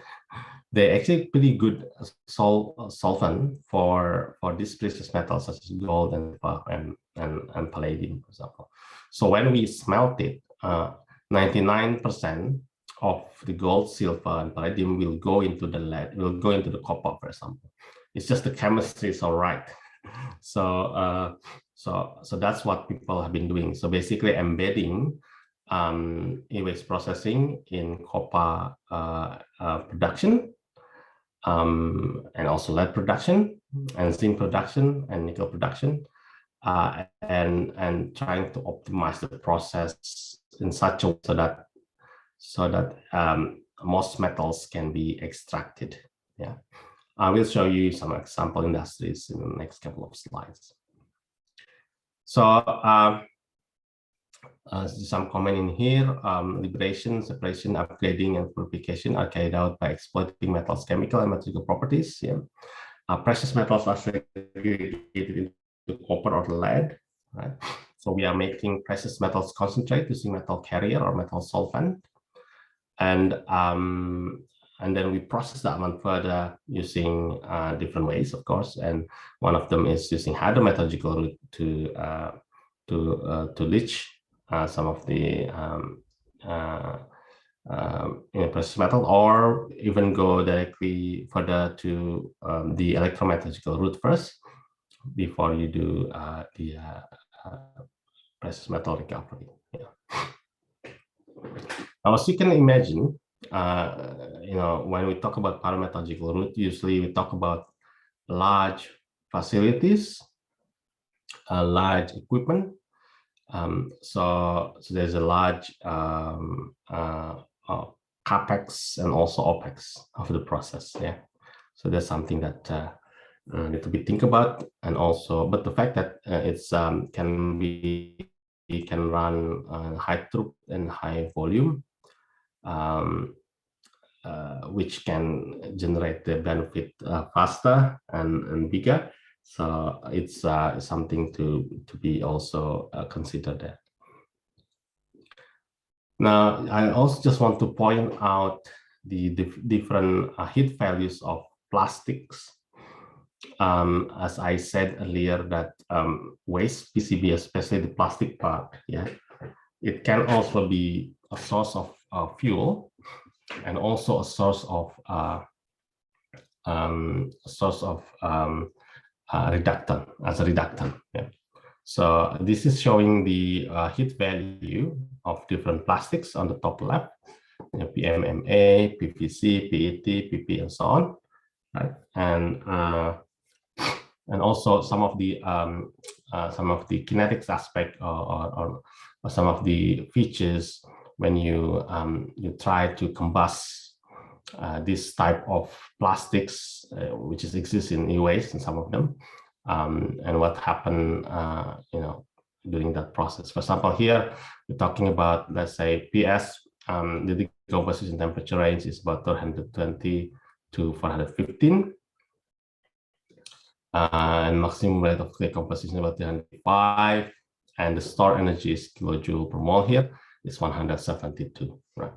they're actually pretty good solvent for these precious metals such as gold and palladium, for example. So when we smelt it, 99% of the gold, silver, and palladium will go into the lead, will go into the copper, for example. It's just the chemistry is all right. So so that's what people have been doing. So basically embedding e-waste processing in copper production, and also lead production, and zinc production, and nickel production, and trying to optimize the process in such a way so that most metals can be extracted. Yeah, I will show you some example industries in the next couple of slides. So some comment in here, liberation, separation, upgrading, and purification are carried out by exploiting metals' chemical and material properties. Yeah. Precious metals are segregated into copper or lead, right? So we are making precious metals concentrate using metal carrier or metal solvent. And then we process that one further using different ways, of course. And one of them is using hydrometallurgical route to leach some of the precious metal, or even go directly further to the electrometallurgical route first before you do the precious metal recovery. Yeah. Now, as you can imagine, when we talk about pyrometallurgical route, usually we talk about large facilities, large equipment. So there's a large capex and also opex of the process. Yeah, so that's something that need to be think about, and also, but the fact that it's can run high throughput and high volume, which can generate the benefit faster and bigger. So it's something to be also considered there. Now, I also just want to point out the different heat values of plastics. As I said earlier, that waste PCB, especially the plastic part, yeah, it can also be a source of fuel, and also a source of reductant, as a reductant. Yeah. So this is showing the heat value of different plastics on the top left, PMMA, PVC, PET, PP, and so on, right? And also some of the kinetics aspect, or some of the features when you try to combust this type of plastics, which exists in e-waste, and some of them, and what happened, during that process. For example, here we're talking about, let's say, PS. The decomposition temperature range is about 420 to 415. and maximum rate of clay composition about 305, and the stored energy is kilojoule per mole here is 172, right?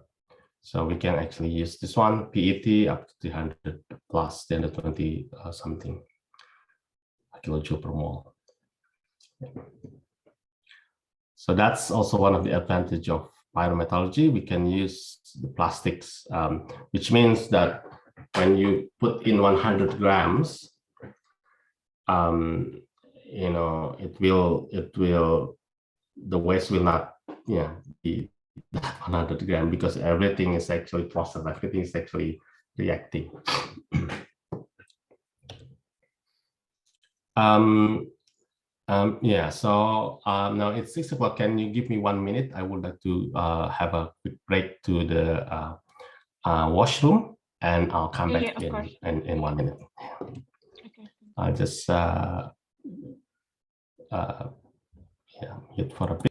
So we can actually use this one, PET up to 300 plus 320 something kilojoule per mole. So that's also one of the advantage of pyrometallurgy. We can use the plastics, which means that when you put in 100 grams, the waste will not, be 100 grams, because everything is actually processed, everything is actually reacting. So now it's 6 o'clock. Can you give me 1 minute? I would like to have a quick break to the washroom, and I'll come back in 1 minute. Okay. I'll just mute for a bit.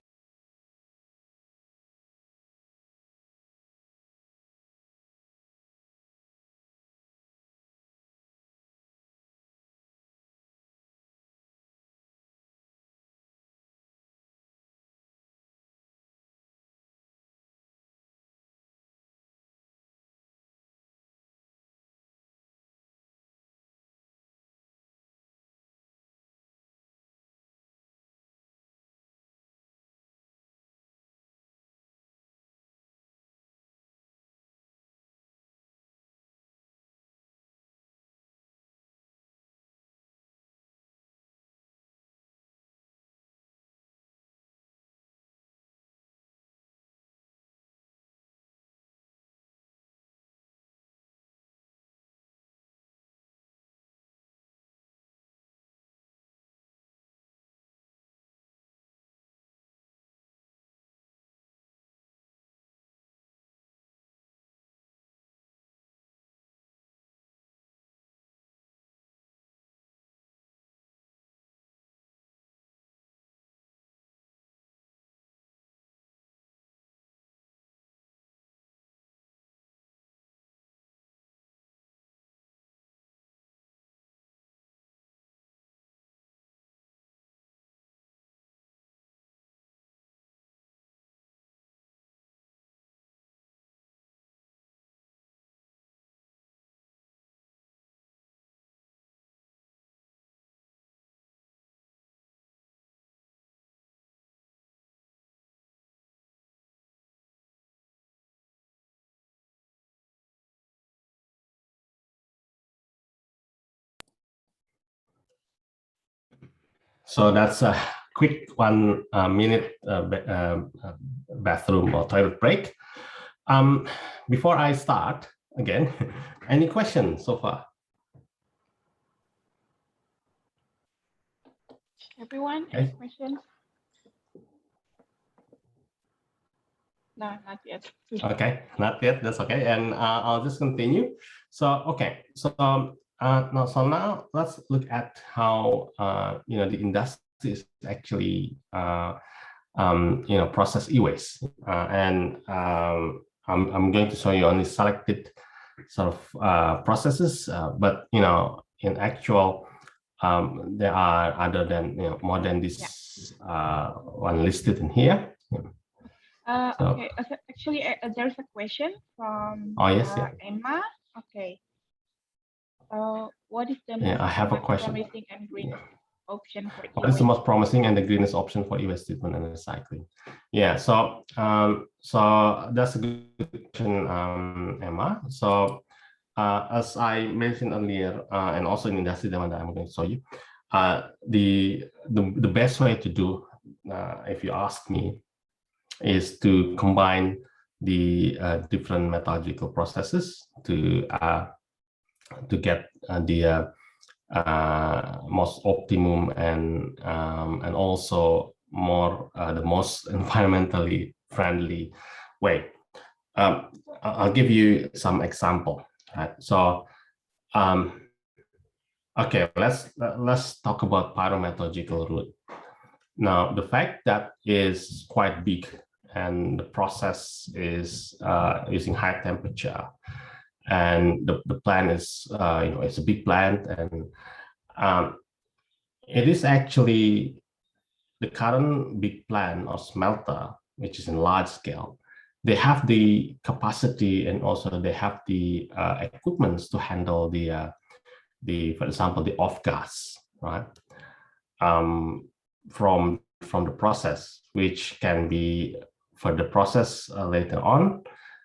So that's a quick 1 minute bathroom or toilet break. Before I start again, any questions so far? Everyone, any questions? No, not yet. Okay, not yet. That's okay, and I'll just continue. So now let's look at how the industry is actually process e-waste, and I'm going to show you only selected sort of processes, but in actual there are other than more than this one listed in here. Okay, actually, there's a question from Emma. Okay. What is the most promising and greenest option for e-waste? What is the most promising and the greenest option for e-waste treatment and recycling? Yeah, so that's a good question, Emma. So as I mentioned earlier, and also in industry demo that I'm going to show you, the best way to do, if you ask me, is to combine the different metallurgical processes to get the most optimum and also more the most environmentally friendly way. I'll give you some example. Right? So, okay, let's talk about pyrometallurgical root. Now, the fact that is quite big and the process is using high temperature, and the plant is it's a big plant, and it is actually the current big plant or smelter, which is in large scale. They have the capacity and also they have the equipments to handle for example, the off gas, right? From the process, which can be for the process later on,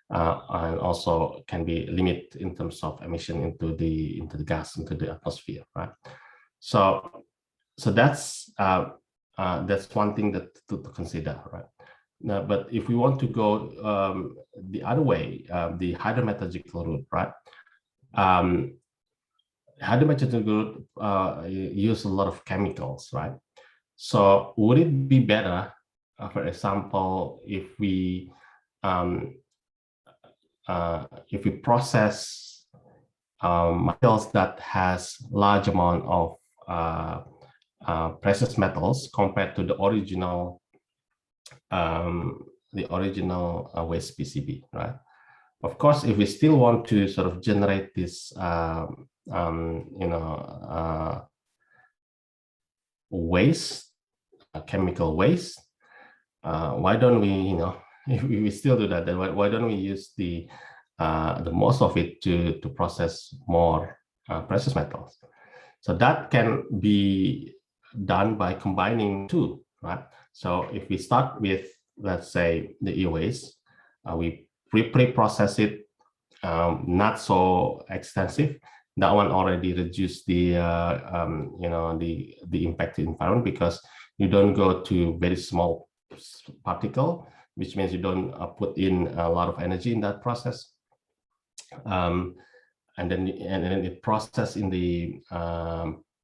and also can be limited in terms of emission into the gas into the atmosphere, right? So that's one thing that to consider, right? Now, but if we want to go the other way, the hydrometallurgical route, right? Hydrometallurgical use a lot of chemicals, right? So would it be better, for example, if we process materials that has large amount of precious metals compared to the original waste PCB, right? Of course, if we still want to sort of generate this, waste, chemical waste, why don't we, if we still do that, then why don't we use the most of it to process more precious metals? So that can be done by combining two, right? So if we start with, let's say, the e-waste, we pre-process it, not so extensive. That one already reduced the the impact to the environment, because you don't go to very small particle, which means you don't put in a lot of energy in that process. And then it process in the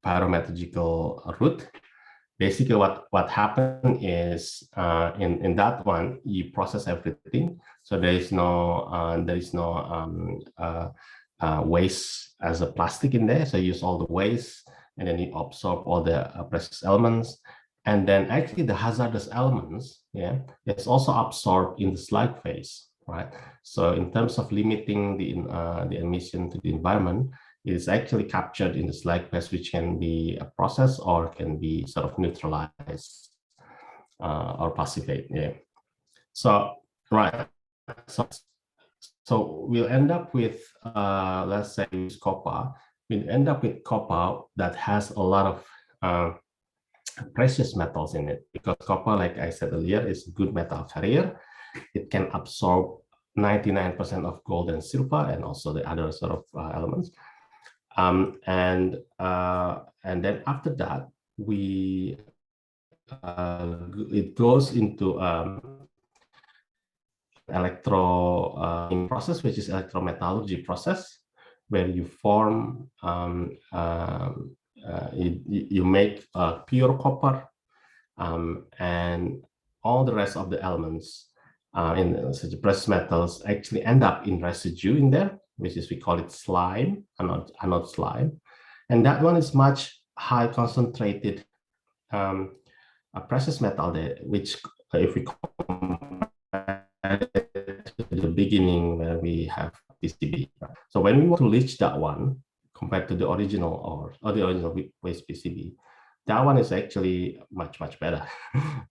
pyrometallurgical route. Basically, what happened is in that one you process everything, so there is no waste as a plastic in there. So you use all the waste, and then you absorb all the precious elements, and then actually the hazardous elements, yeah, it's also absorbed in the slag phase, right? So in terms of limiting the emission to the environment, it is actually captured in the slag phase, which can be a process or can be sort of neutralized or passivate. Yeah. So right. So we'll end up with let's say copper. We'll end up with copper that has a lot of precious metals in it, because copper, like I said earlier, is a good metal carrier. It can absorb 99% of gold and silver and also the other sort of elements. And then after that, it goes into electro process, which is electrometallurgy process, where you form you make pure copper, and all the rest of the elements in such precious metals actually end up in residue in there, which is, we call it slime, anode slime, and that one is much high concentrated a precious metal there, which if we compare it to the beginning where we have PCB. So when we want to leach that one compared to the original or the original waste PCB, that one is actually much better,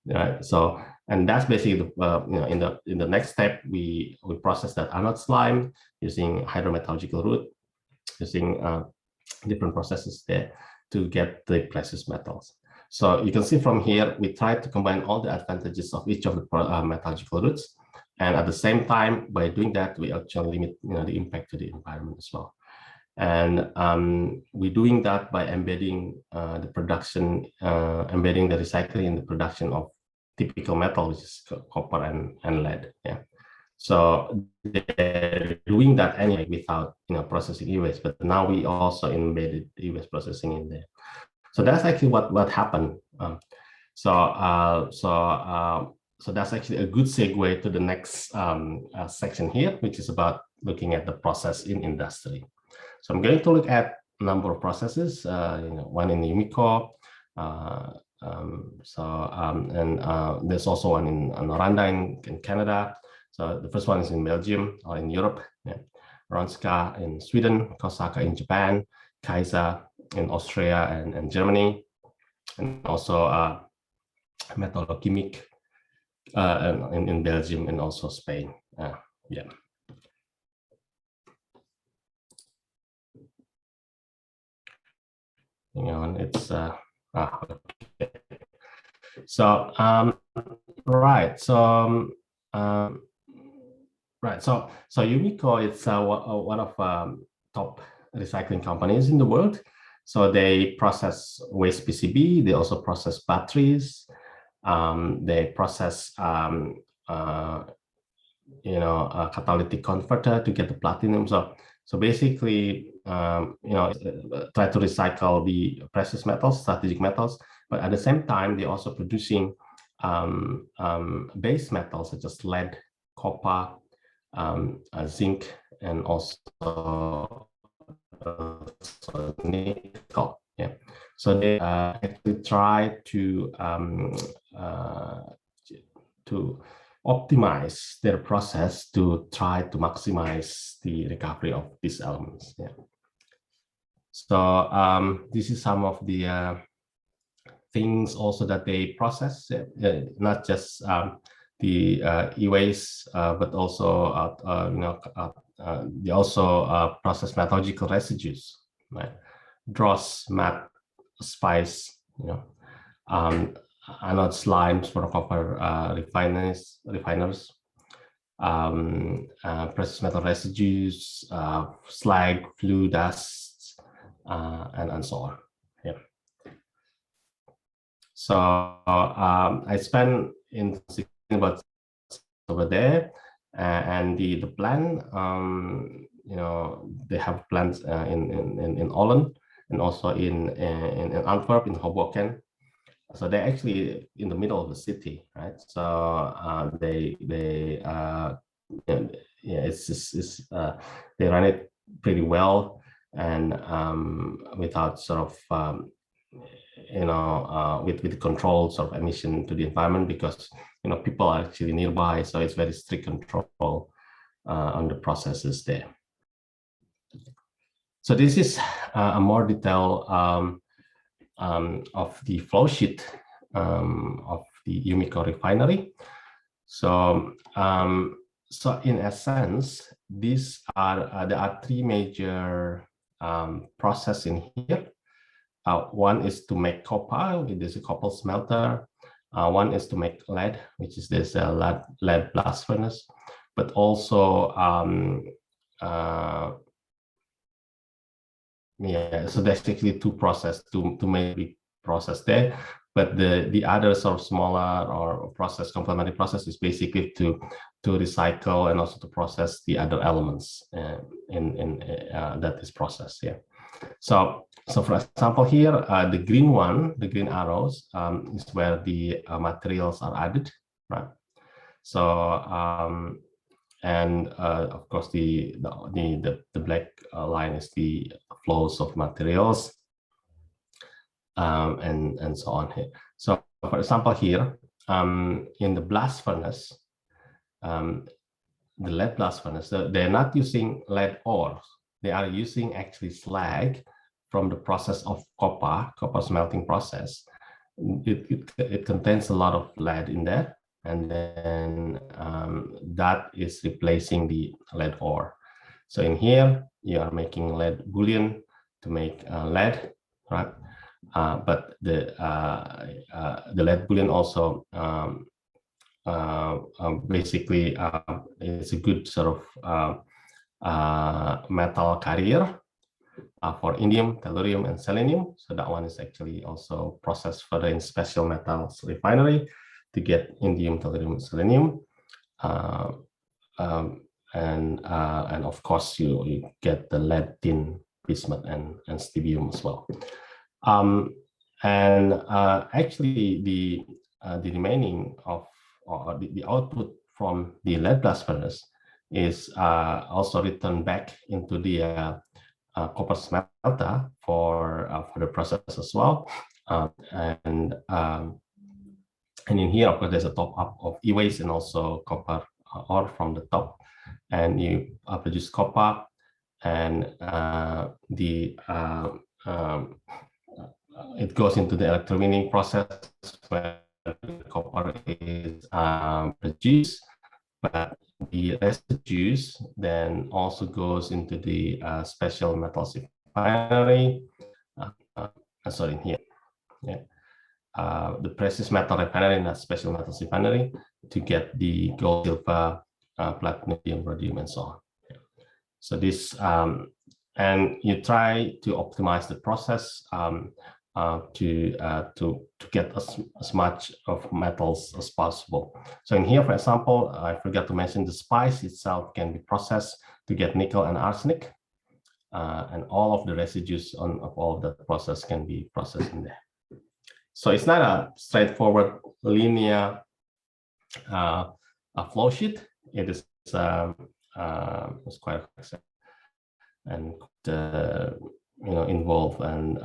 right? So, and that's basically the in the next step we process that anode slime using hydrometallurgical route, using different processes there to get the precious metals. So you can see from here we try to combine all the advantages of each of the metallurgical routes, and at the same time, by doing that, we actually limit the impact to the environment as well. And we're doing that by embedding the production, embedding the recycling in the production of typical metal, which is copper and lead. Yeah. So they're doing that anyway without processing e-waste, but now we also embedded e-waste processing in there. So that's actually what happened. So that's actually a good segue to the next section here, which is about looking at the process in industry. So I'm going to look at a number of processes, one in Umicore, and there's also one in Rhamdhani in Canada. So the first one is in Belgium or in Europe, yeah. Rönnskär in Sweden, Kosaka in Japan, Kaisa in Austria and Germany, and also Metallochemic in Belgium and also Spain. Yeah. Hang on, it's okay. So right, so right, so Umico, it's one of top recycling companies in the world. So they process waste PCB. They also process batteries. They process a catalytic converter to get the platinum. So basically, try to recycle the precious metals, strategic metals, but at the same time, they're also producing base metals such as lead, copper, zinc, and also nickel. Yeah. So they actually try to optimize their process to try to maximize the recovery of these elements. Yeah. So this is some of the things also that they process, not just the e-waste, but also they also process metallurgical residues, right? Dross, matte, spice, anode slimes for copper refiners, precious metal residues, slag, flue dust, and so on. Yeah. So I spent in about over there, and the plan, they have plants in Oleh and also in Antwerp, in Hoboken. So they're actually in the middle of the city, right? So they run it pretty well, and without sort of with control sort of emission to the environment, because people are actually nearby, so it's very strict control on the processes there. So this is a more detail of the flow sheet of the Umico refinery. So in essence, there are three major processes in here. One is to make copper, there's a copper smelter. One is to make lead, which is this lead blast furnace, but also so there's actually two processes to make the process there. But the other sort of smaller or complementary process is basically to recycle and also to process the other elements in that is processed. Yeah. So for example here, the green arrows is where the materials are added, right? So and of course the black line is the flows of materials, and so on here. So for example here, in the blast furnace, the lead blast furnace, they're not using lead ore. They are using actually slag from the process of copper smelting process. It contains a lot of lead in there, and then that is replacing the lead ore. So in here, you are making lead bullion to make lead, right? But the lead bullion also basically is a good sort of metal carrier for indium, tellurium, and selenium. So that one is actually also processed further in special metals refinery to get indium, tellurium, selenium. And of course you get the lead, tin, bismuth, and stibbium as well. Actually the remaining of the output from the lead blast furnace is also returned back into the copper smelter for the process as well. And in here, of course, there's a top up of e-waste and also copper ore from the top, and you produce copper, and it goes into the electrowinning process where copper is produced, but the residues then also goes into the special metals refinery. Sorry, here, yeah, the precious metal refinery and a special metals refinery to get the gold, silver, platinum, rhodium, and so on. So this, and you try to optimize the process to get as much of metals as possible. So in here, for example, I forgot to mention the spice itself can be processed to get nickel and arsenic, and all of the residues of all of that process can be processed in there. So it's not a straightforward linear a flow sheet. It is it's quite and involved, and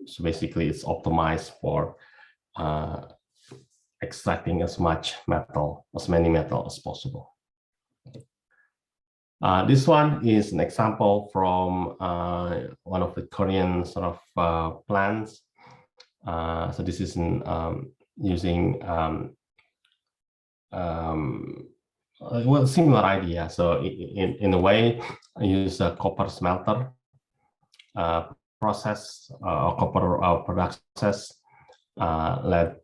so basically it's optimized for extracting as many metal as possible. This one is an example from one of the Korean sort of plants. So this is using well, similar idea. So in a way, I use a copper smelter process, copper process, lead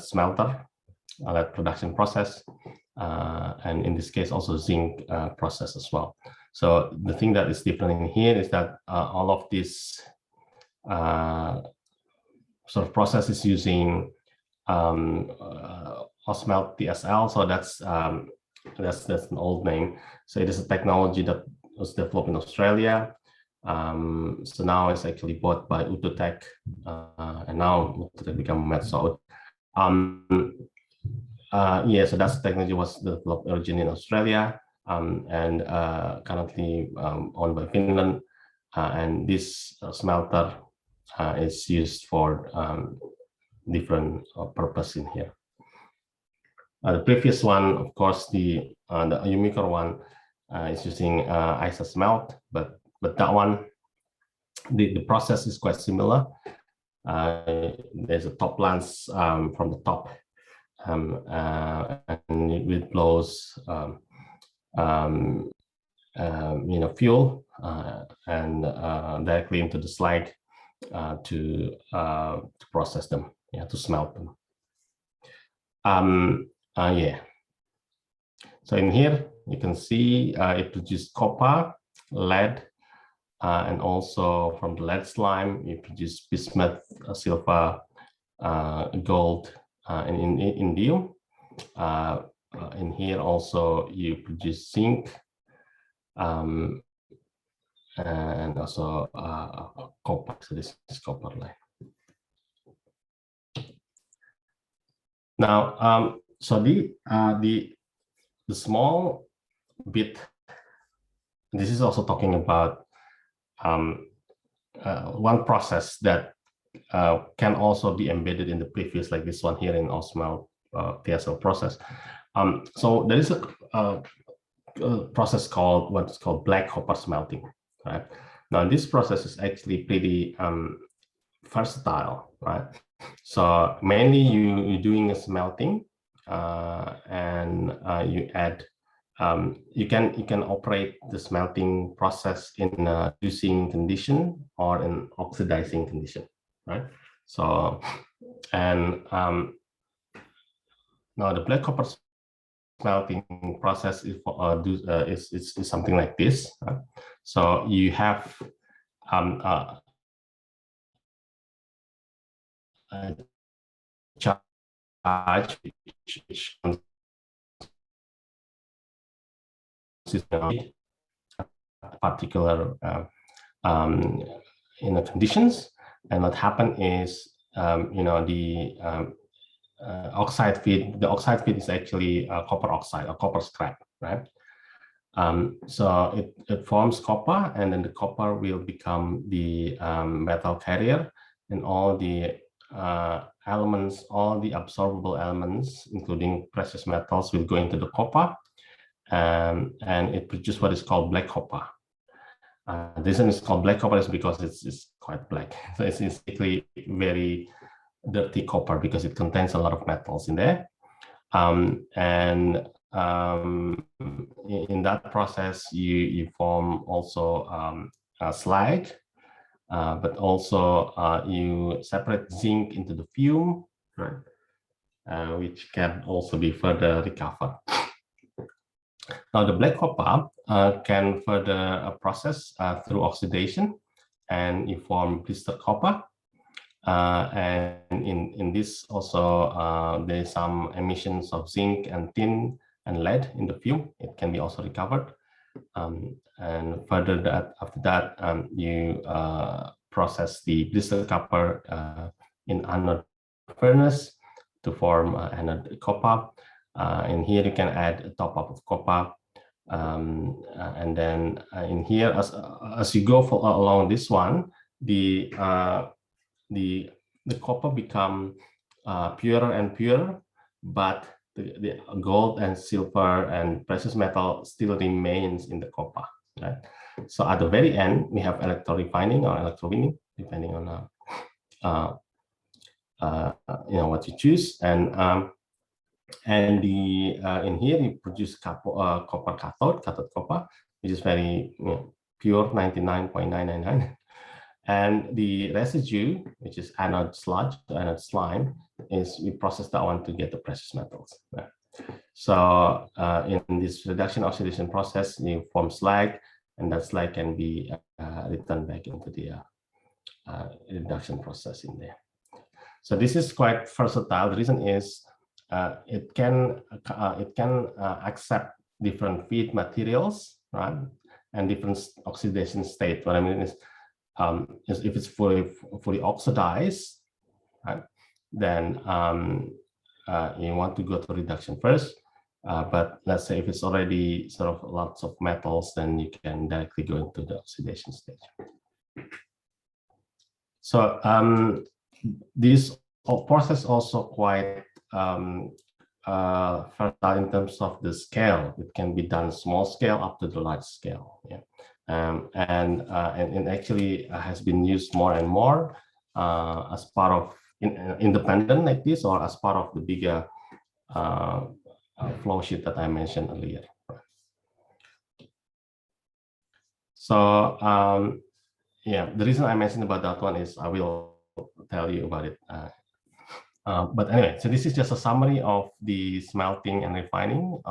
smelter, lead production process, and in this case also zinc process as well. So the thing that is different in here is that all of this sort of process is using Osmelt TSL, so that's an old name. So it is a technology that was developed in Australia. So now it's actually bought by Utotech, and now Utotech become Metso. Yeah, so that's the technology was developed originally in Australia, and currently owned by Finland. And this smelter is used for different purpose in here. The previous one, of course, the Umicore one is using isosmelt, but that one, the process is quite similar. There's a top lance from the top, and it blows fuel and directly into the slag to process them, to smelt them. Yeah. So in here you can see it produces copper, lead, and also from the lead slime you produce bismuth, silver, gold, and indium. In here also you produce zinc, and also copper. So this is copper lead. Now, so the small bit. This is also talking about one process that can also be embedded in the previous, like this one here in Osmelt TSL process. So there is a process called what's called black copper smelting. Right now, this process is actually pretty versatile. Right, so mainly you're doing a smelting, and you add. You can operate the smelting process in a reducing condition or in oxidizing condition, right? So, and now the black copper smelting process is something like this. Right? So you have a charge which particular conditions, and what happened is the oxide feed. The oxide feed is actually copper oxide or copper scrap, right? So it forms copper, and then the copper will become the metal carrier, and all the elements, all the absorbable elements, including precious metals, will go into the copper. And it produces what is called black copper. This one is called black copper is because it's quite black. So it's basically very dirty copper because it contains a lot of metals in there. In that process, you form also a slag, but also you separate zinc into the fume, right? Which can also be further recovered. Now, the black copper can further process through oxidation, and you form blister copper. And in this also, there's some emissions of zinc and tin and lead in the fume. It can be also recovered. And further after that, you process the blister copper in anode furnace to form anode copper. And here you can add a top up of copper. And then in here, as you go along this one, the copper become purer and purer, but the gold and silver and precious metal still remains in the copper, right? So at the very end, we have electro refining or electro winning, depending on what you choose. And in here you produce copper cathode copper, which is very pure, 99.999. And the residue, which is anode sludge, anode slime, is we process that one to get the precious metals. Right? So in this reduction oxidation process, you form slag, and that slag can be returned back into the reduction process in there. So this is quite versatile. The reason is it can accept different feed materials, right, and different oxidation state. What I mean is if it's fully oxidized, right, then you want to go to reduction first. But let's say if it's already sort of lots of metals, then you can directly go into the oxidation stage. So this process also quite fertile in terms of the scale. It can be done small scale up to the large scale. Yeah. And actually has been used more and more as part of independent like this, or as part of the bigger flow sheet that I mentioned earlier. So yeah, the reason I mentioned about that one is I will tell you about it. But anyway, so this is just a summary of the smelting and refining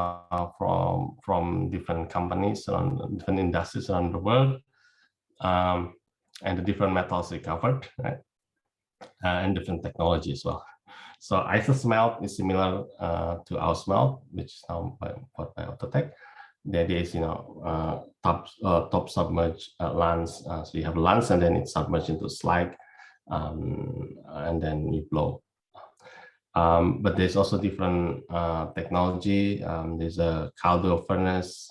from different companies around different industries around the world, and the different metals recovered, right? And different technology as well. So isosmelt is similar to our smelt, which is now bought by Autotech. The idea is, top submerged lance. So you have lance, and then it's submerged into slag, and then you blow. But there's also different technology. There's a Caldo furnace,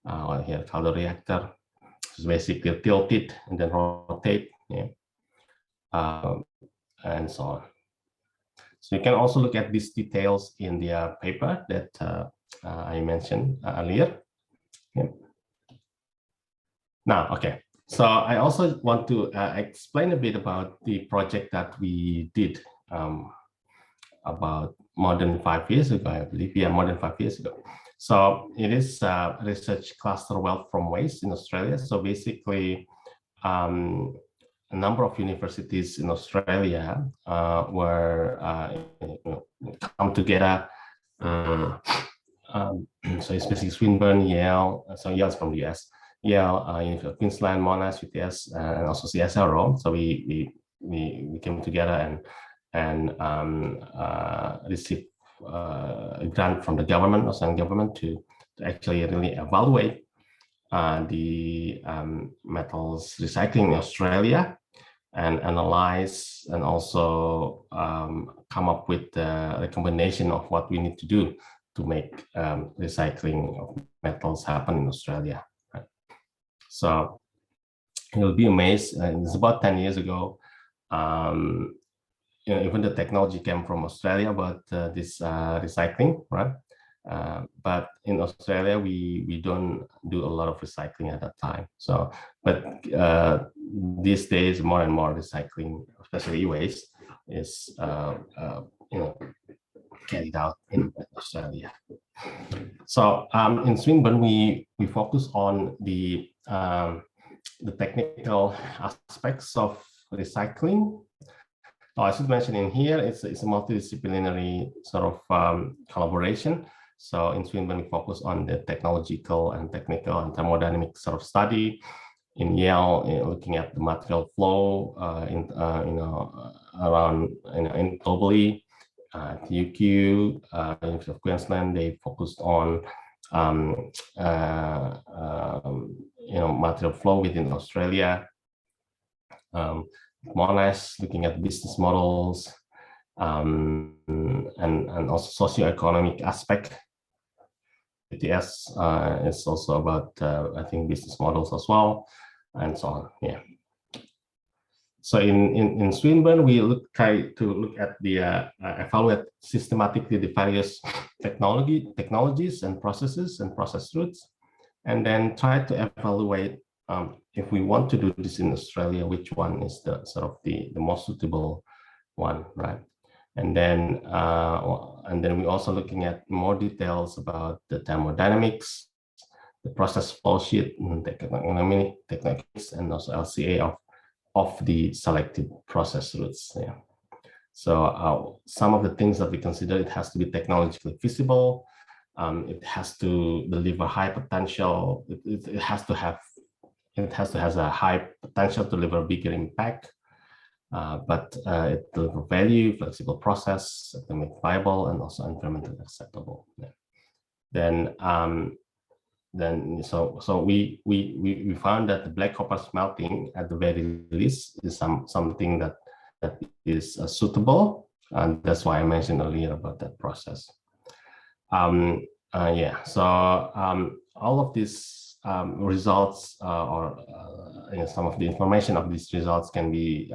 or here Caldo reactor. It's basically tilt it and then rotate, yeah, and so on. So you can also look at these details in the paper that I mentioned earlier. Yeah. Now, okay. So I also want to explain a bit about the project that we did about more than 5 years ago, I believe. Yeah, more than 5 years ago. So it is a research cluster wealth from waste in Australia. So basically, a number of universities in Australia were come together. So it's basically Swinburne, Yale. So Yale's from the US. Yale, University of Queensland, Monash, UTS, and also CSIRO. So we came together and received a grant from the government, Australian government, to actually really evaluate the metals recycling in Australia and analyze, and also come up with the recommendation of what we need to do to make recycling of metals happen in Australia. Right? So you'll be amazed. It's about 10 years ago. Even the technology came from Australia, but this recycling, right? But in Australia, we don't do a lot of recycling at that time. So, but these days, more and more recycling, especially e-waste, is carried out in Australia. So in Swinburne, we focus on the technical aspects of recycling. I should mention in here, it's a multidisciplinary sort of collaboration. So in Swinburne, we focus on the technological and technical and thermodynamic sort of study. In Yale, looking at the material flow around in globally. At UQ, University of Queensland, they focused on material flow within Australia. Monash, looking at business models, and also socio-economic aspect. BTS is also about, I think, business models as well, and so on. Yeah. So in Swinburne, we try to look at the evaluate systematically the various technologies and processes and process routes, and then try to evaluate if we want to do this in Australia, which one is the sort of the most suitable one, right? And then we're also looking at more details about the thermodynamics, the process flow sheet, techniques, and also LCA of the selected process routes. Yeah. So some of the things that we consider, it has to be technologically feasible. It has to deliver high potential. It has to have a high potential to deliver bigger impact. But it delivers value, flexible process, economic viable, and also environmentally acceptable. Yeah. Then so we found that the black copper smelting at the very least is something that is suitable, and that's why I mentioned earlier about that process. Yeah. So all of these results or some of the information of these results can be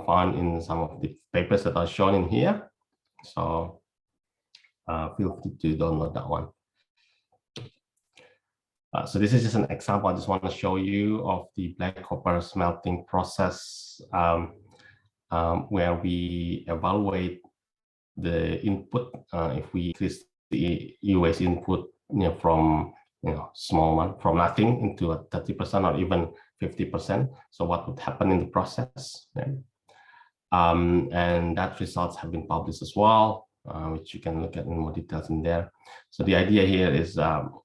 found in some of the papers that are shown in here. So feel free to download that one. So this is just an example. I just want to show you of the black copper smelting process where we evaluate the input. If we increase the e-waste input from small one, from nothing into a 30% or even 50%. So what would happen in the process? Yeah. And that results have been published as well, which you can look at in more details in there. So the idea here is how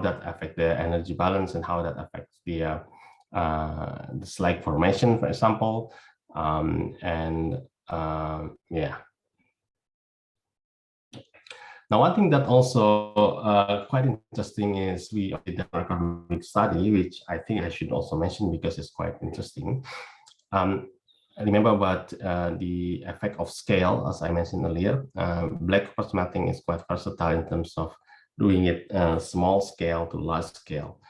that affects the energy balance and how that affects the slag formation, for example, yeah. Now, one thing that also quite interesting is we did an economic study, which I think I should also mention because it's quite interesting. Remember about the effect of scale, as I mentioned earlier. Black copper smelting is quite versatile in terms of doing it small scale to large scale.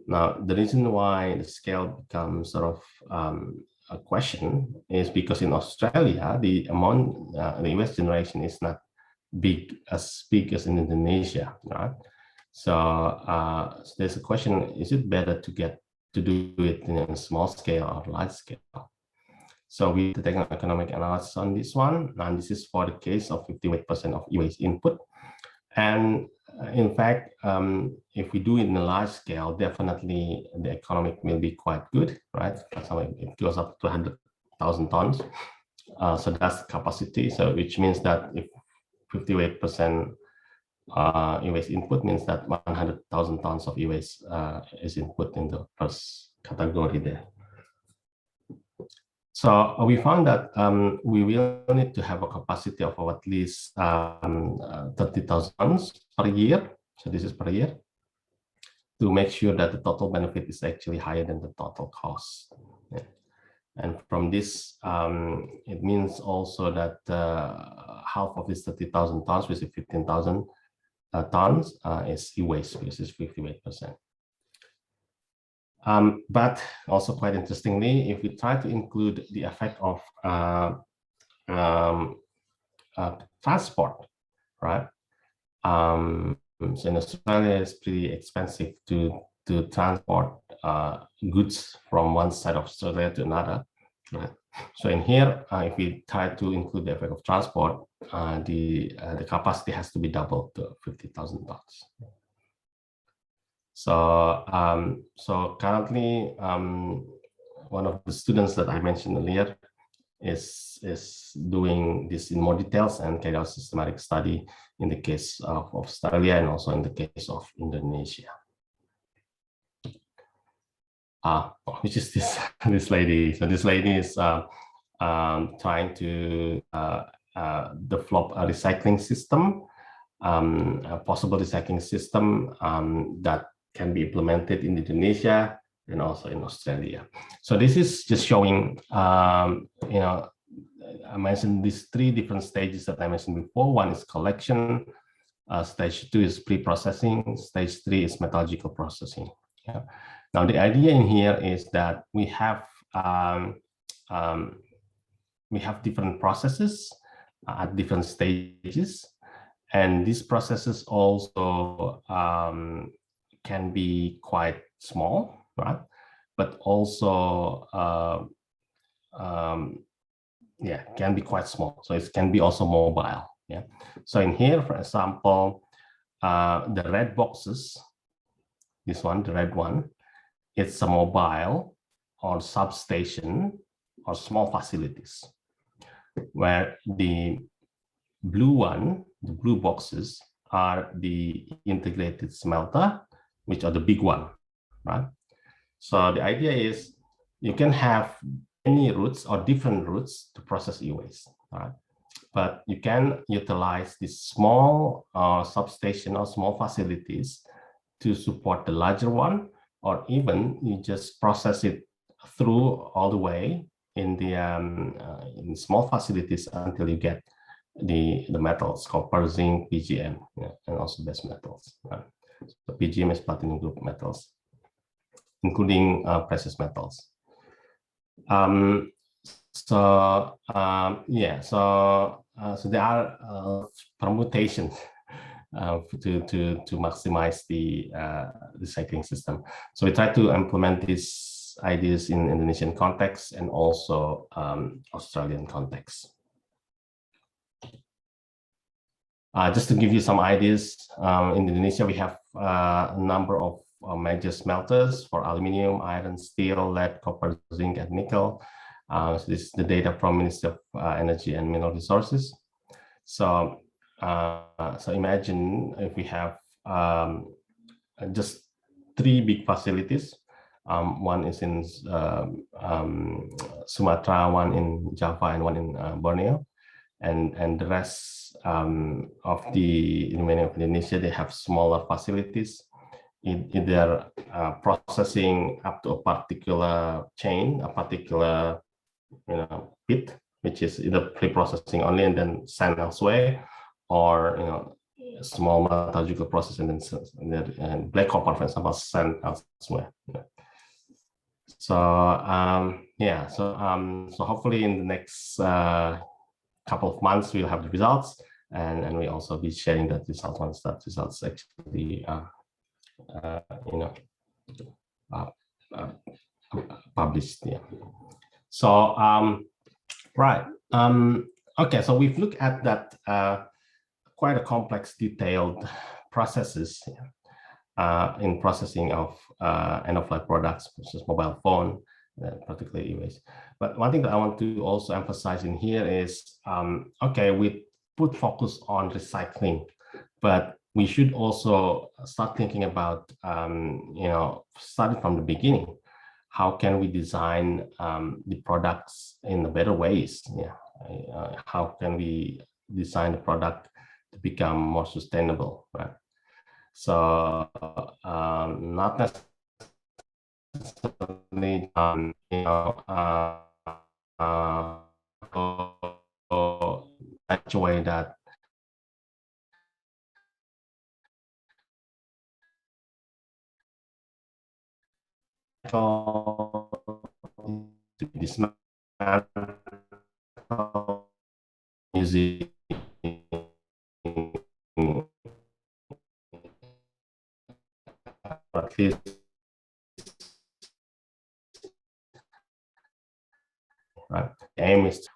Now, the reason why the scale becomes sort of a question is because in Australia, the amount, the waste generation is not big as in Indonesia, right? So, so there's a question: is it better to do it in a small scale or large scale? So we did an economic analysis on this one, and this is for the case of 58% of e-waste input. And in fact, if we do it in a large scale, definitely the economic will be quite good, right? So it goes up to 100,000 tons. So that's the capacity. So which means that if 58% e-waste input means that 100,000 tons of e-waste is input in the first category there. So we found that we will need to have a capacity of at least 30,000 tons per year. So this is per year, to make sure that the total benefit is actually higher than the total cost. Yeah. And from this, it means also that half of this 30,000 tons, which is 15,000 tons, is e-waste, which is 58%. But also quite interestingly, if we try to include the effect of transport, right? So in Australia, it's pretty expensive to transport goods from one side of Australia to another. Right. So in here, if we try to include the effect of transport, the capacity has to be doubled to 50,000 tons. So currently, one of the students that I mentioned earlier is doing this in more details and carry out systematic study in the case of Australia and also in the case of Indonesia. Which is this lady? So this lady is trying to develop a recycling system, a possible recycling system that can be implemented in Indonesia and also in Australia. So this is just showing, I mentioned these three different stages that I mentioned before. One is collection, stage 2 is pre-processing, stage 3 is metallurgical processing. Yeah. Now the idea in here is that we have different processes at different stages, and these processes also can be quite small, right? But also, can be quite small. So it can be also mobile. Yeah. So in here, for example, the red boxes, this one, the red one, it's a mobile or substation or small facilities, where the blue one, the blue boxes, are the integrated smelter, which are the big one, right? So the idea is you can have many routes or different routes to process e-waste, right? But you can utilize these small substation or small facilities to support the larger one, or even you just process it through all the way in the in small facilities until you get the metals, copper, zinc, PGM, and also base metals. Right? So PGM is platinum group metals, including precious metals. So there are permutations to maximize the recycling system. So we try to implement these ideas in Indonesian context and also Australian context. Just to give you some ideas, in Indonesia we have a number of major smelters for aluminium, iron, steel, lead, copper, zinc, and nickel. So this is the data from Ministry of Energy and Mineral Resources. So imagine if we have just 3 big facilities. One is in Sumatra, one in Java, and one in Borneo. And the rest of the remaining of Indonesia, they have smaller facilities, either processing up to a particular chain, a particular pit, which is either pre-processing only and then send elsewhere, or small metallurgical process and then black copper, for example, sent elsewhere. So so hopefully in the next couple of months we'll have the results, and we also be sharing that result once that results actually published. Yeah. So right. Okay. So we've looked at that quite a complex, detailed processes in processing of end-of-life products, such as mobile phone, particularly e-waste. But one thing that I want to also emphasize in here is, okay, we put focus on recycling, but we should also start thinking about, starting from the beginning. How can we design the products in better ways? Yeah. How can we design the product to become more sustainable, right? So not necessarily, such a way that to be dismantled using at least right. The aim is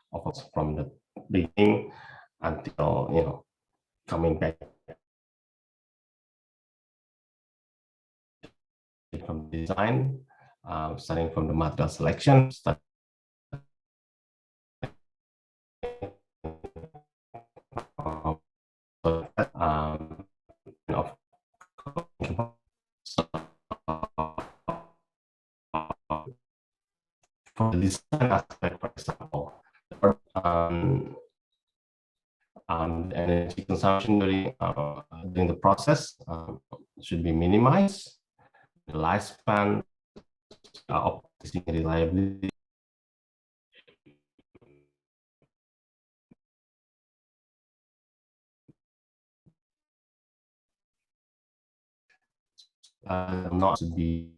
from the beginning until coming back from design, starting from the material selection, of for the design aspect, for example, energy consumption during the process should be minimized. The lifespan, optimizing reliability, not to be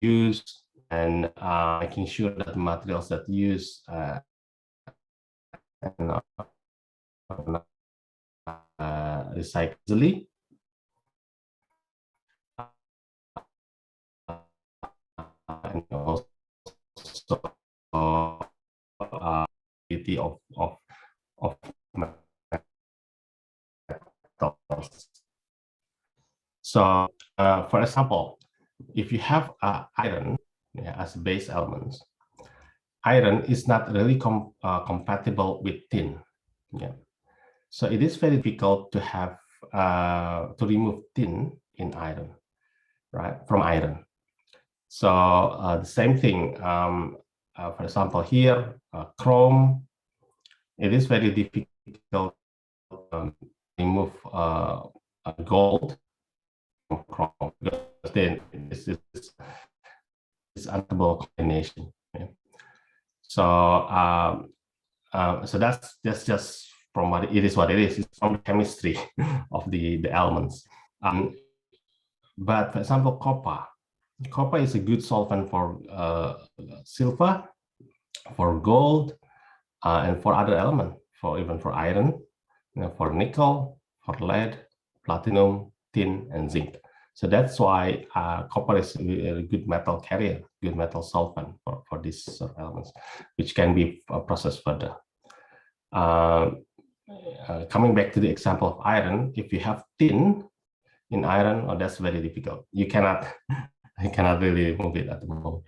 used, and making sure that the materials that use recycle easily. And also of metals. So, for example, if you have iron as base elements, iron is not really compatible with tin. Yeah. So it is very difficult to have to remove tin in iron, right? From iron. So the same thing. For example, here chrome. It is very difficult to remove gold from chrome because then this is unstable combination. Yeah. So so that's just from what it is. What it is. It's from the chemistry of the elements. But for example, copper. Copper is a good solvent for silver, for gold, and for other elements, even for iron, for nickel, for lead, platinum, tin, and zinc. So that's why copper is a good metal carrier, good metal solvent for these sort of elements, which can be processed further. Coming back to the example of iron, if you have tin in iron, that's very difficult. You cannot really remove it at the moment.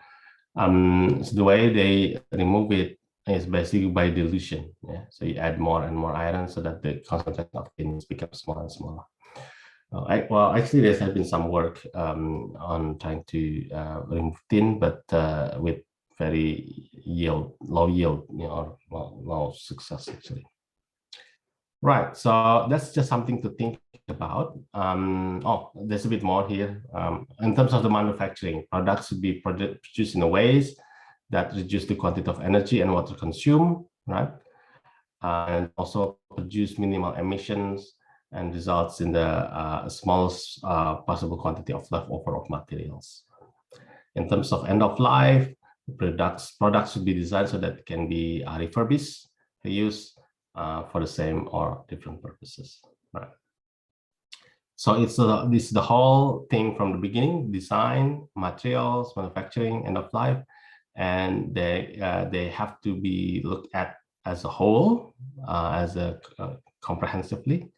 So the way they remove it is basically by dilution. Yeah? So you add more and more iron so that the concentration of tin becomes smaller and smaller. Well, actually, there has been some work on trying to remove tin, but with very low yield, or low success actually. Right. So that's just something to think about. There's a bit more here. In terms of the manufacturing, products should be produced in a ways that reduce the quantity of energy and water consumed, right? And also produce minimal emissions and results in the smallest possible quantity of leftover of materials. In terms of end of life, products should be designed so that it can be refurbished, reused for the same or different purposes, right? So it's this is the whole thing from the beginning: design, materials, manufacturing, end of life, and they have to be looked at as a whole, comprehensively.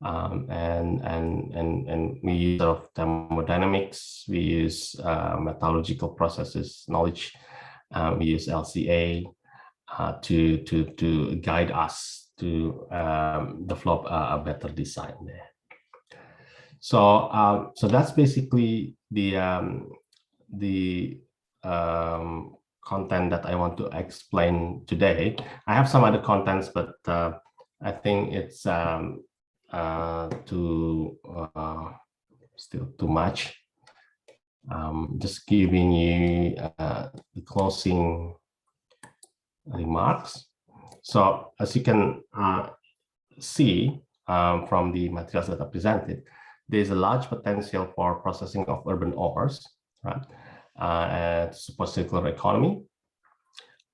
And we use sort of thermodynamics, we use metallurgical processes knowledge, we use LCA to guide us to develop a better design there. So so that's basically the content that I want to explain today. I have some other contents, but I think it's still too much. Just giving you the closing remarks. So as you can see from the materials that are presented, there's a large potential for processing of urban ores, right, to support circular economy.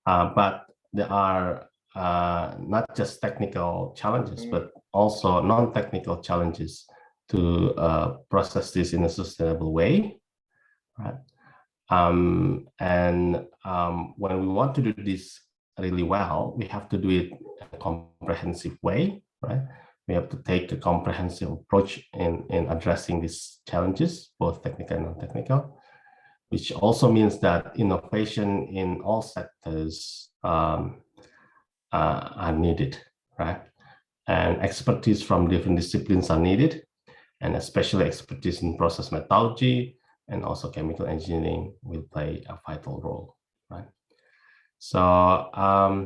But there are not just technical challenges, but also non-technical challenges to process this in a sustainable way. right? When we want to do this really well, we have to do it in a comprehensive way, right? We have to take a comprehensive approach in addressing these challenges, both technical and non-technical, which also means that innovation in all sectors are needed, right? And expertise from different disciplines are needed, and especially expertise in process metallurgy and also chemical engineering will play a vital role, right? So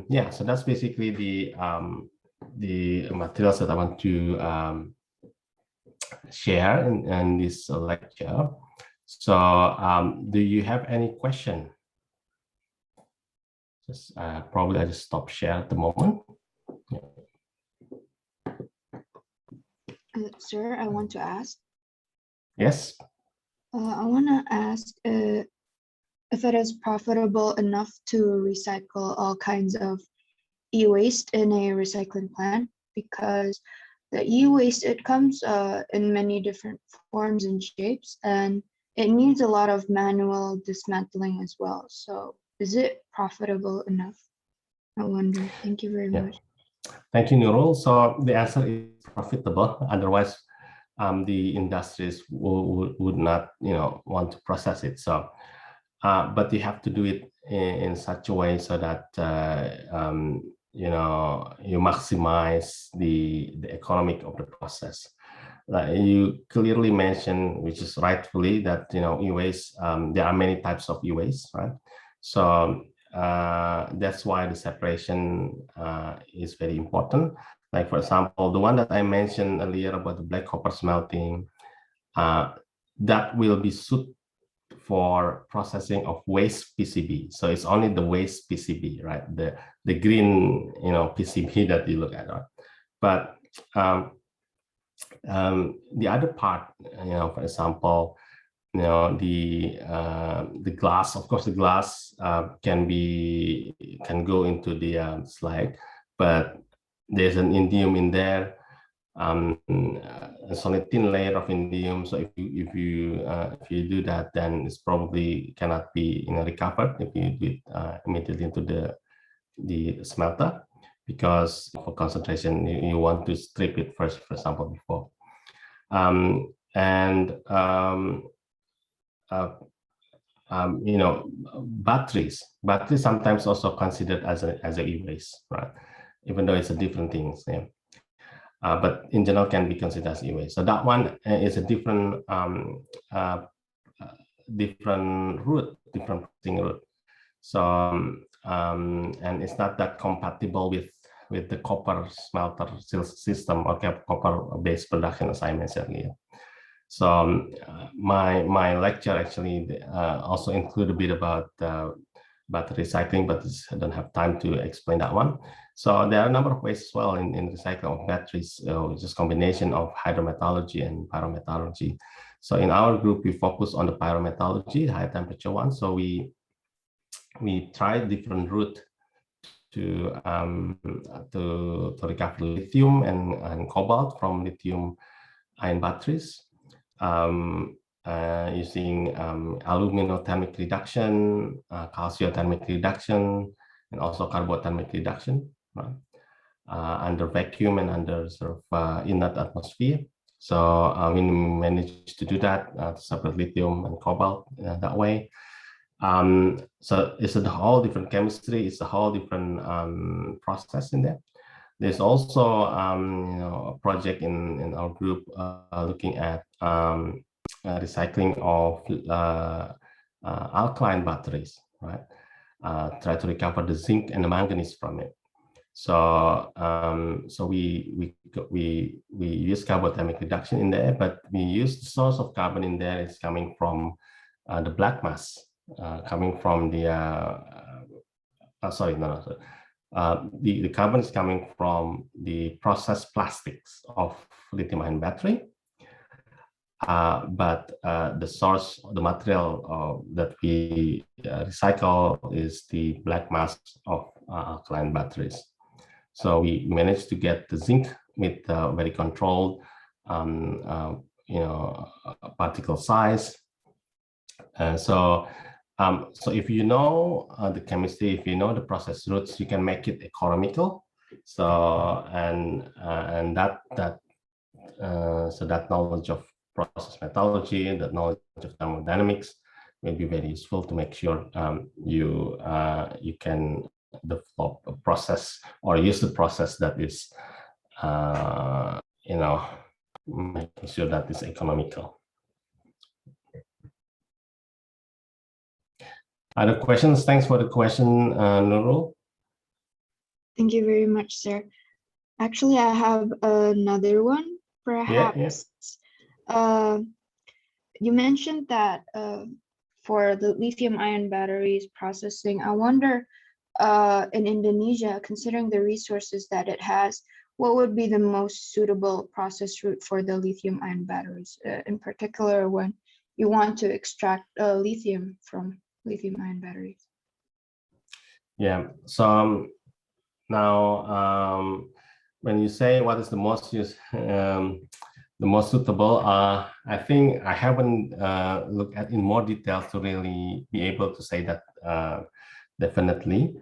yeah, so that's basically the materials that I want to share in this lecture. So do you have any question? Just probably I just stop share at the moment. Yeah. Sir, I want to ask. Yes. I want to ask if it is profitable enough to recycle all kinds of e-waste in a recycling plant, because the e-waste, it comes in many different forms and shapes, and it needs a lot of manual dismantling as well. So is it profitable enough? I wonder. Thank you very much. Thank you, Nurul. So the answer is profitable. Otherwise, the industries would not, want to process it. So, but you have to do it in such a way so that you maximize the economic of the process. Like you clearly mentioned, which is rightfully, that e-waste, there are many types of e-waste, right? So that's why the separation is very important. Like, for example, the one that I mentioned earlier about the black copper smelting, that will be suited for processing of waste PCB. So it's only the waste PCB, right? The green, PCB that you look at, right? But the other part, for example, the glass. Of course, the glass can go into the slag, but there's an indium in there. It's only a thin layer of indium. So if you do that, then it's probably cannot be recovered if you do it immediately into the smelter, because for concentration you want to strip it first, for example, before. Batteries sometimes also considered as a e-waste, right? Even though it's a different thing, but in general can be considered as e-waste. So that one is a different route, different processing route. So and it's not that compatible with the copper smelter system or copper-based production, as I mentioned earlier. So my lecture actually also include a bit about battery recycling, but I don't have time to explain that one. So there are a number of ways as well in recycling of batteries, which is combination of hydrometallurgy and pyrometallurgy. So in our group, we focus on the pyrometallurgy, high temperature one. So we try different route to recover lithium and cobalt from lithium-ion batteries. Using aluminothermic reduction, calciothermic reduction, and also carbothermic reduction, right? Under vacuum and under sort of inert atmosphere. So we managed to do that to separate lithium and cobalt that way. So it's a whole different chemistry. It's a whole different process in there. There's also a project in our group looking at recycling of alkaline batteries, right? Try to recover the zinc and the manganese from it. So so we use carbothermic reduction in there, but we use the source of carbon in there is coming from the black mass, coming from the the carbon is coming from the processed plastics of lithium-ion battery. But the source, the material that we recycle is the black mass of alkaline batteries. So we managed to get the zinc with very controlled, particle size, So if you know the chemistry, if you know the process roots, you can make it economical. So that knowledge of process metallurgy, that knowledge of thermodynamics will be very useful to make sure you can develop a process or use the process that is making sure that it's economical. Other questions? Thanks for the question, Nurul. Thank you very much, sir. Actually, I have another one, perhaps. Yeah. You mentioned that for the lithium-ion batteries processing, I wonder, in Indonesia, considering the resources that it has, what would be the most suitable process route for the lithium-ion batteries, in particular when you want to extract lithium from lithium-ion batteries? Yeah, so now when you say what is the most suitable, I think I haven't looked at in more detail to really be able to say that definitely.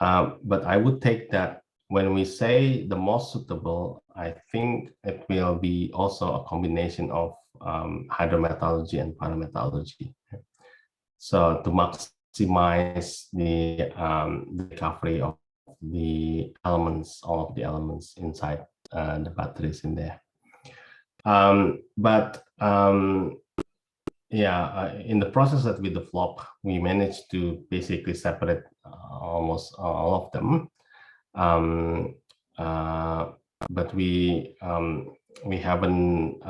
But I would take that when we say the most suitable, I think it will be also a combination of hydrometallurgy and pyrometallurgy. So to maximize the recovery of the elements, all of the elements inside the batteries in there. In the process that we develop, we managed to basically separate almost all of them. But we haven't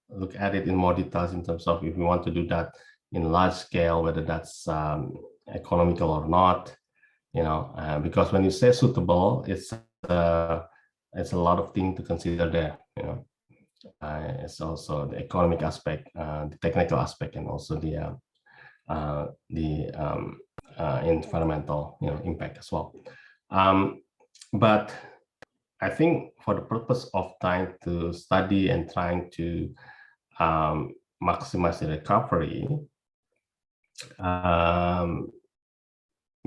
looked at it in more details in terms of if we want to do that in large scale, whether that's economical or not, because when you say suitable, it's a lot of things to consider there, it's also the economic aspect, the technical aspect, and also the environmental impact as well. But I think for the purpose of trying to study and trying to maximize the recovery,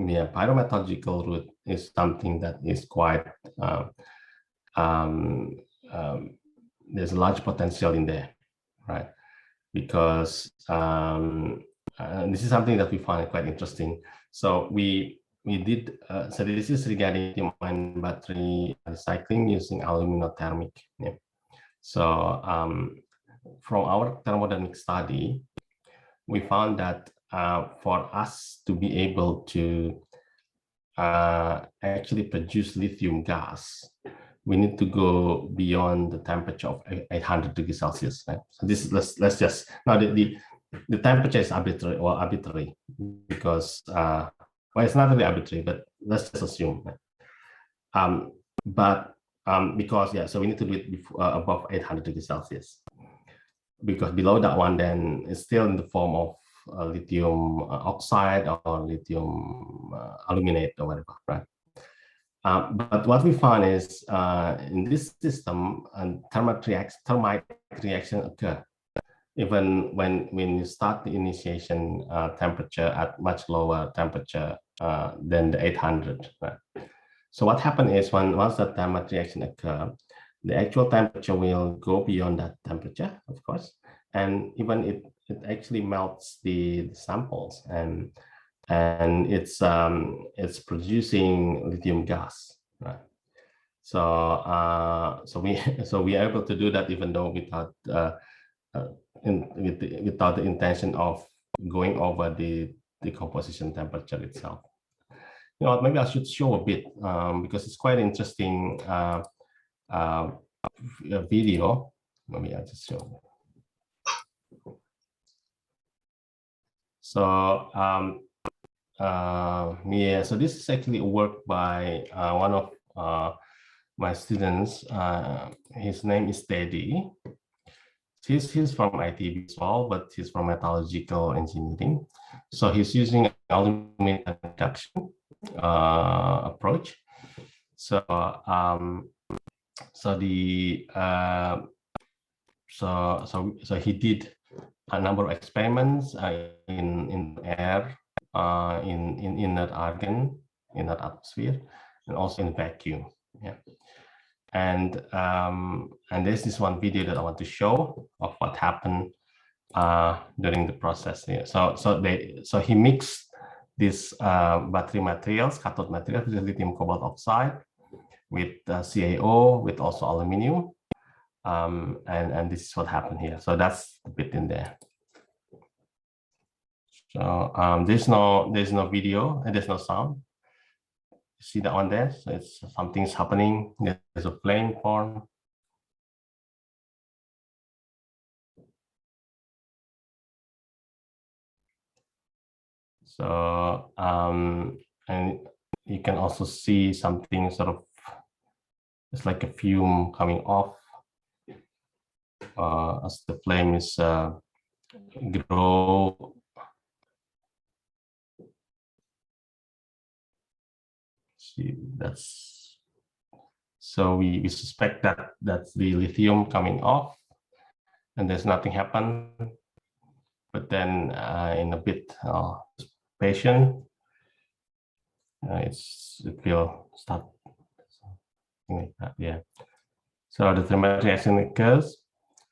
pyrometallurgical route is something that is quite there's a large potential in there, right? Because this is something that we find quite interesting. So we did, so this is regarding lithium-ion battery recycling using aluminothermic. Yeah. So from our thermodynamic study, we found that for us to be able to actually produce lithium gas, we need to go beyond the temperature of 800 degrees Celsius. Right? So this is, let's just, now the temperature is arbitrary because, well, it's not really arbitrary, but let's just assume. Right? Because, yeah, so we need to do it above 800 degrees Celsius. Because below that one, then it's still in the form of lithium oxide or lithium aluminate or whatever, right? But what we found is in this system, thermite reaction occur even when you start the initiation temperature at much lower temperature than the 800. Right? So what happens is once that thermite reaction occur, the actual temperature will go beyond that temperature, of course, and even it actually melts the samples and it's producing lithium gas, right? So we are able to do that even though without without the intention of going over the decomposition temperature itself. Maybe I should show a bit because it's quite interesting video. Maybe I'll just show. So so this is actually a work by one of my students. His name is Eddy. He's from ITB as well, but he's from metallurgical engineering. So he's using aluminum reduction approach. So he did a number of experiments in air, in inert argon, inert atmosphere, and also in vacuum. Yeah. And this is one video that I want to show of what happened during the process here. So he mixed these battery materials, cathode materials, with lithium cobalt oxide, with CaO, with also aluminum, and this is what happened here. So that's the bit in there. So there's no video and there's no sound. You see that one there? So it's something's happening. There's a flame form. So and you can also see something sort of, it's like a fume coming off as the flame is grow. See, that's, so we suspect that that's the lithium coming off, and there's nothing happen. But then in a bit patient, it will start like that. Yeah. So the thermal reaction occurs,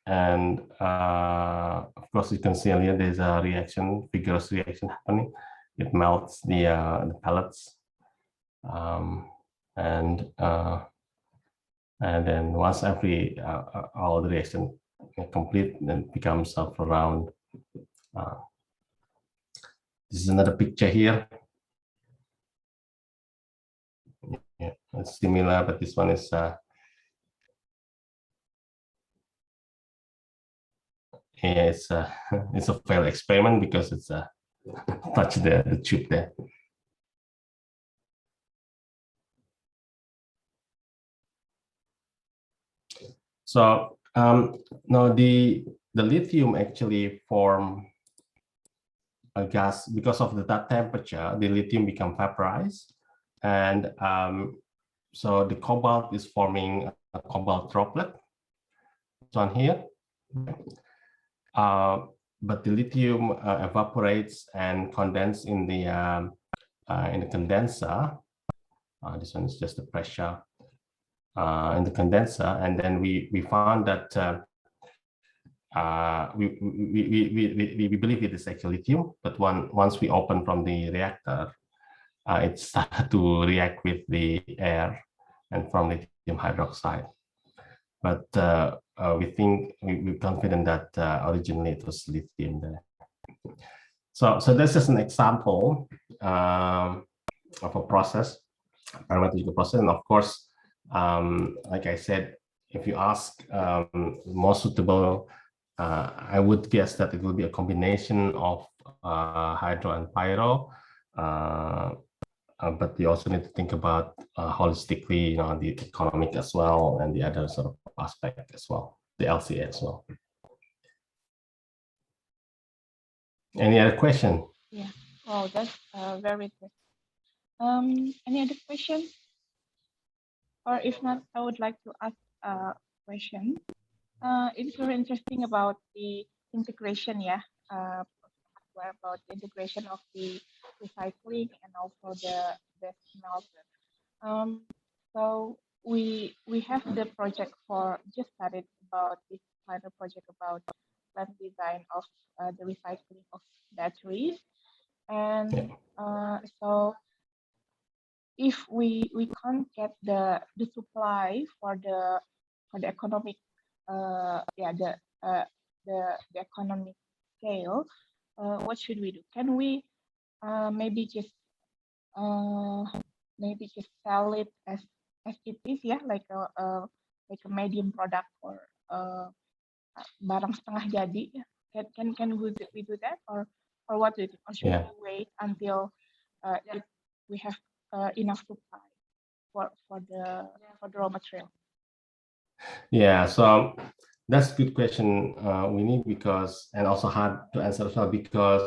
and of course you can see here there's a reaction, vigorous reaction happening. It melts the pellets, and then once all the reaction complete, then it becomes around. This is another picture here. Yeah, it's similar, but this one is yeah, it's a failed experiment because it's touch the tube there. So now the lithium actually form a gas because of that temperature. The lithium become vaporized, and so the cobalt is forming a cobalt droplet. It's on here. But the lithium evaporates and condenses in the condenser. This one is just the pressure in the condenser, and then we found that we believe it is actually lithium. But once we open from the reactor, it started to react with the air and from lithium hydroxide. But we're confident that originally it was lithium there. So this is an example of a process, pyrometallurgical process, and of course, like I said, if you ask more suitable, I would guess that it will be a combination of hydro and pyro. But you also need to think about holistically, the economic as well, and the other sort of aspect as well, the LCA as well. Any other question? Yeah. Oh, that's very good. Any other questions? Or if not, I would like to ask a question. It's very interesting about the integration, yeah, about the integration of the recycling and also the smelter. So we have the project just started about this final project about plant design of the recycling of batteries, and so if we can't get the supply for the economic the economic scale, what should we do? Can we maybe just sell it as it is, yeah, like a medium product or barang setengah jadi? Can we do that, or what do you think? Or should we wait until we have enough supply for the raw material? Yeah, so that's a good question, we need, because, and also hard to answer as well, because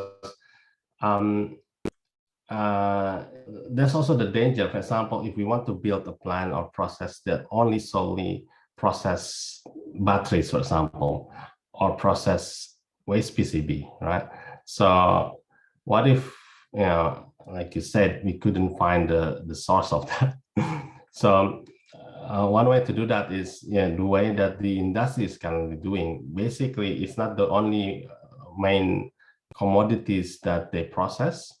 there's also the danger. For example, if we want to build a plant or process that solely process batteries, for example, or process waste PCB, right? So what if, like you said, we couldn't find the source of that? So one way to do that is the way that the industry is currently doing. Basically, it's not the only main commodities that they process,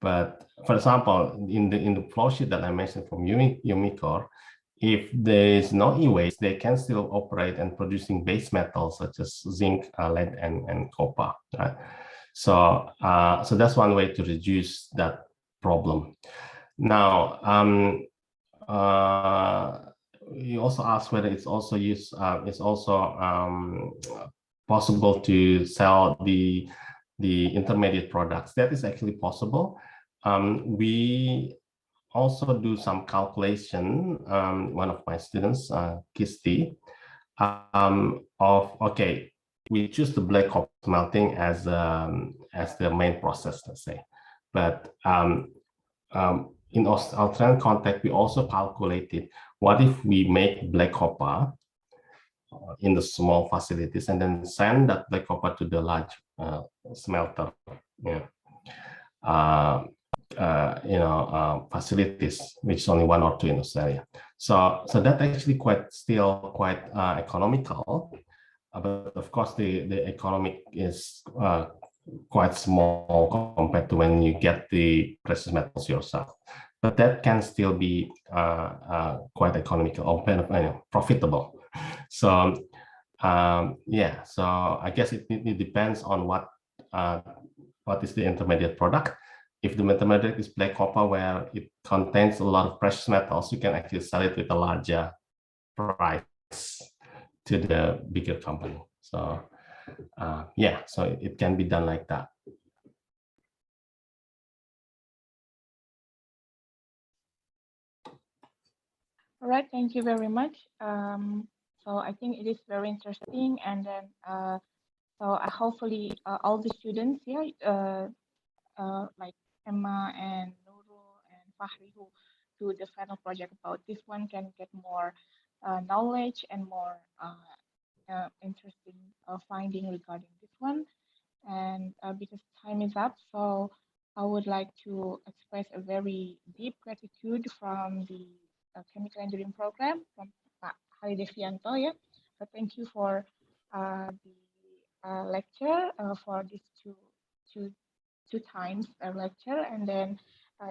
but for example, in the flow sheet that I mentioned from Umicore, if there is no e-waste, they can still operate and producing base metals such as zinc, lead, and copper. Right? So, so that's one way to reduce that problem. Now, you also asked whether it's also possible to sell the intermediate products. That is actually possible. We also do some calculation. One of my students, Kisti, of okay, we choose the black copper smelting as the main process, let's say, but in Australian context, we also calculated what if we make black copper in the small facilities and then send that black copper to the large smelter, facilities, which is only 1 or 2 in Australia. So that actually still quite economical, but of course the economic is quite small compared to when you get the precious metals yourself. But that can still be quite economical or profitable. So yeah, so I guess it depends on what is the intermediate product. If the intermediate is black copper, where it contains a lot of precious metals, you can actually sell it with a larger price to the bigger company. So yeah, so it can be done like that. All right, thank you very much. So I think it is very interesting, and then so hopefully all the students here, like Emma and Nurul and Fahri, who do the final project about this one, can get more knowledge and more interesting finding regarding this one. And because time is up, so I would like to express a very deep gratitude from the chemical engineering program from Pak Haridevianto. Yeah, so thank you for the lecture for these two times lecture, and then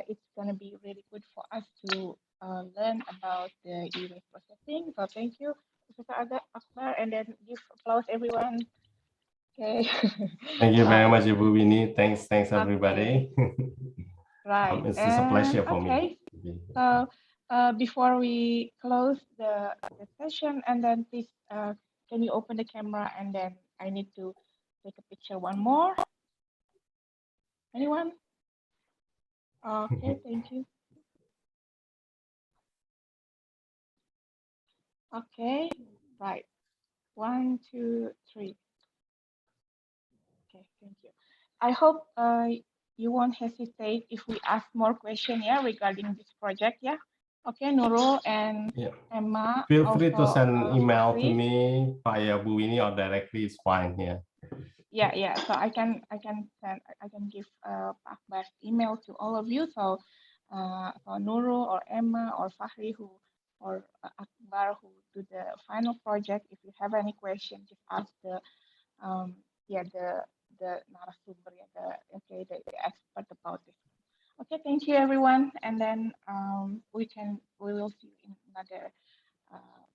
it's gonna be really good for us to learn about the e-waste processing. So thank you, Professor Akbar, and then give applause everyone. Okay. Thank you very much, Ibu Winnie. Thanks everybody. Right. It's a pleasure for me. So before we close the session, and then please can you open the camera, and then I need to take a picture one more. Anyone? Okay, thank you. Okay, right. 1, 2, 3. Okay, thank you. I hope you won't hesitate if we ask more questions, yeah, regarding this project, yeah. Okay, Nurul and Emma. Feel free to send email Fahri. to me via Bu Winnie or directly is fine here. Yeah. So I can give Akbar's email to all of you. So for Nurul or Emma or Fahri or Akbar who do the final project, if you have any question, just ask the narasumber, the expert about this. Okay, thank you everyone, and then we will see you in another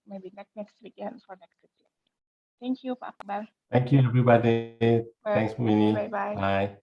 maybe next weekend for next week. Thank you, Pak Akbar. Thank you, everybody. Thanks, Winnie. Bye. Bye.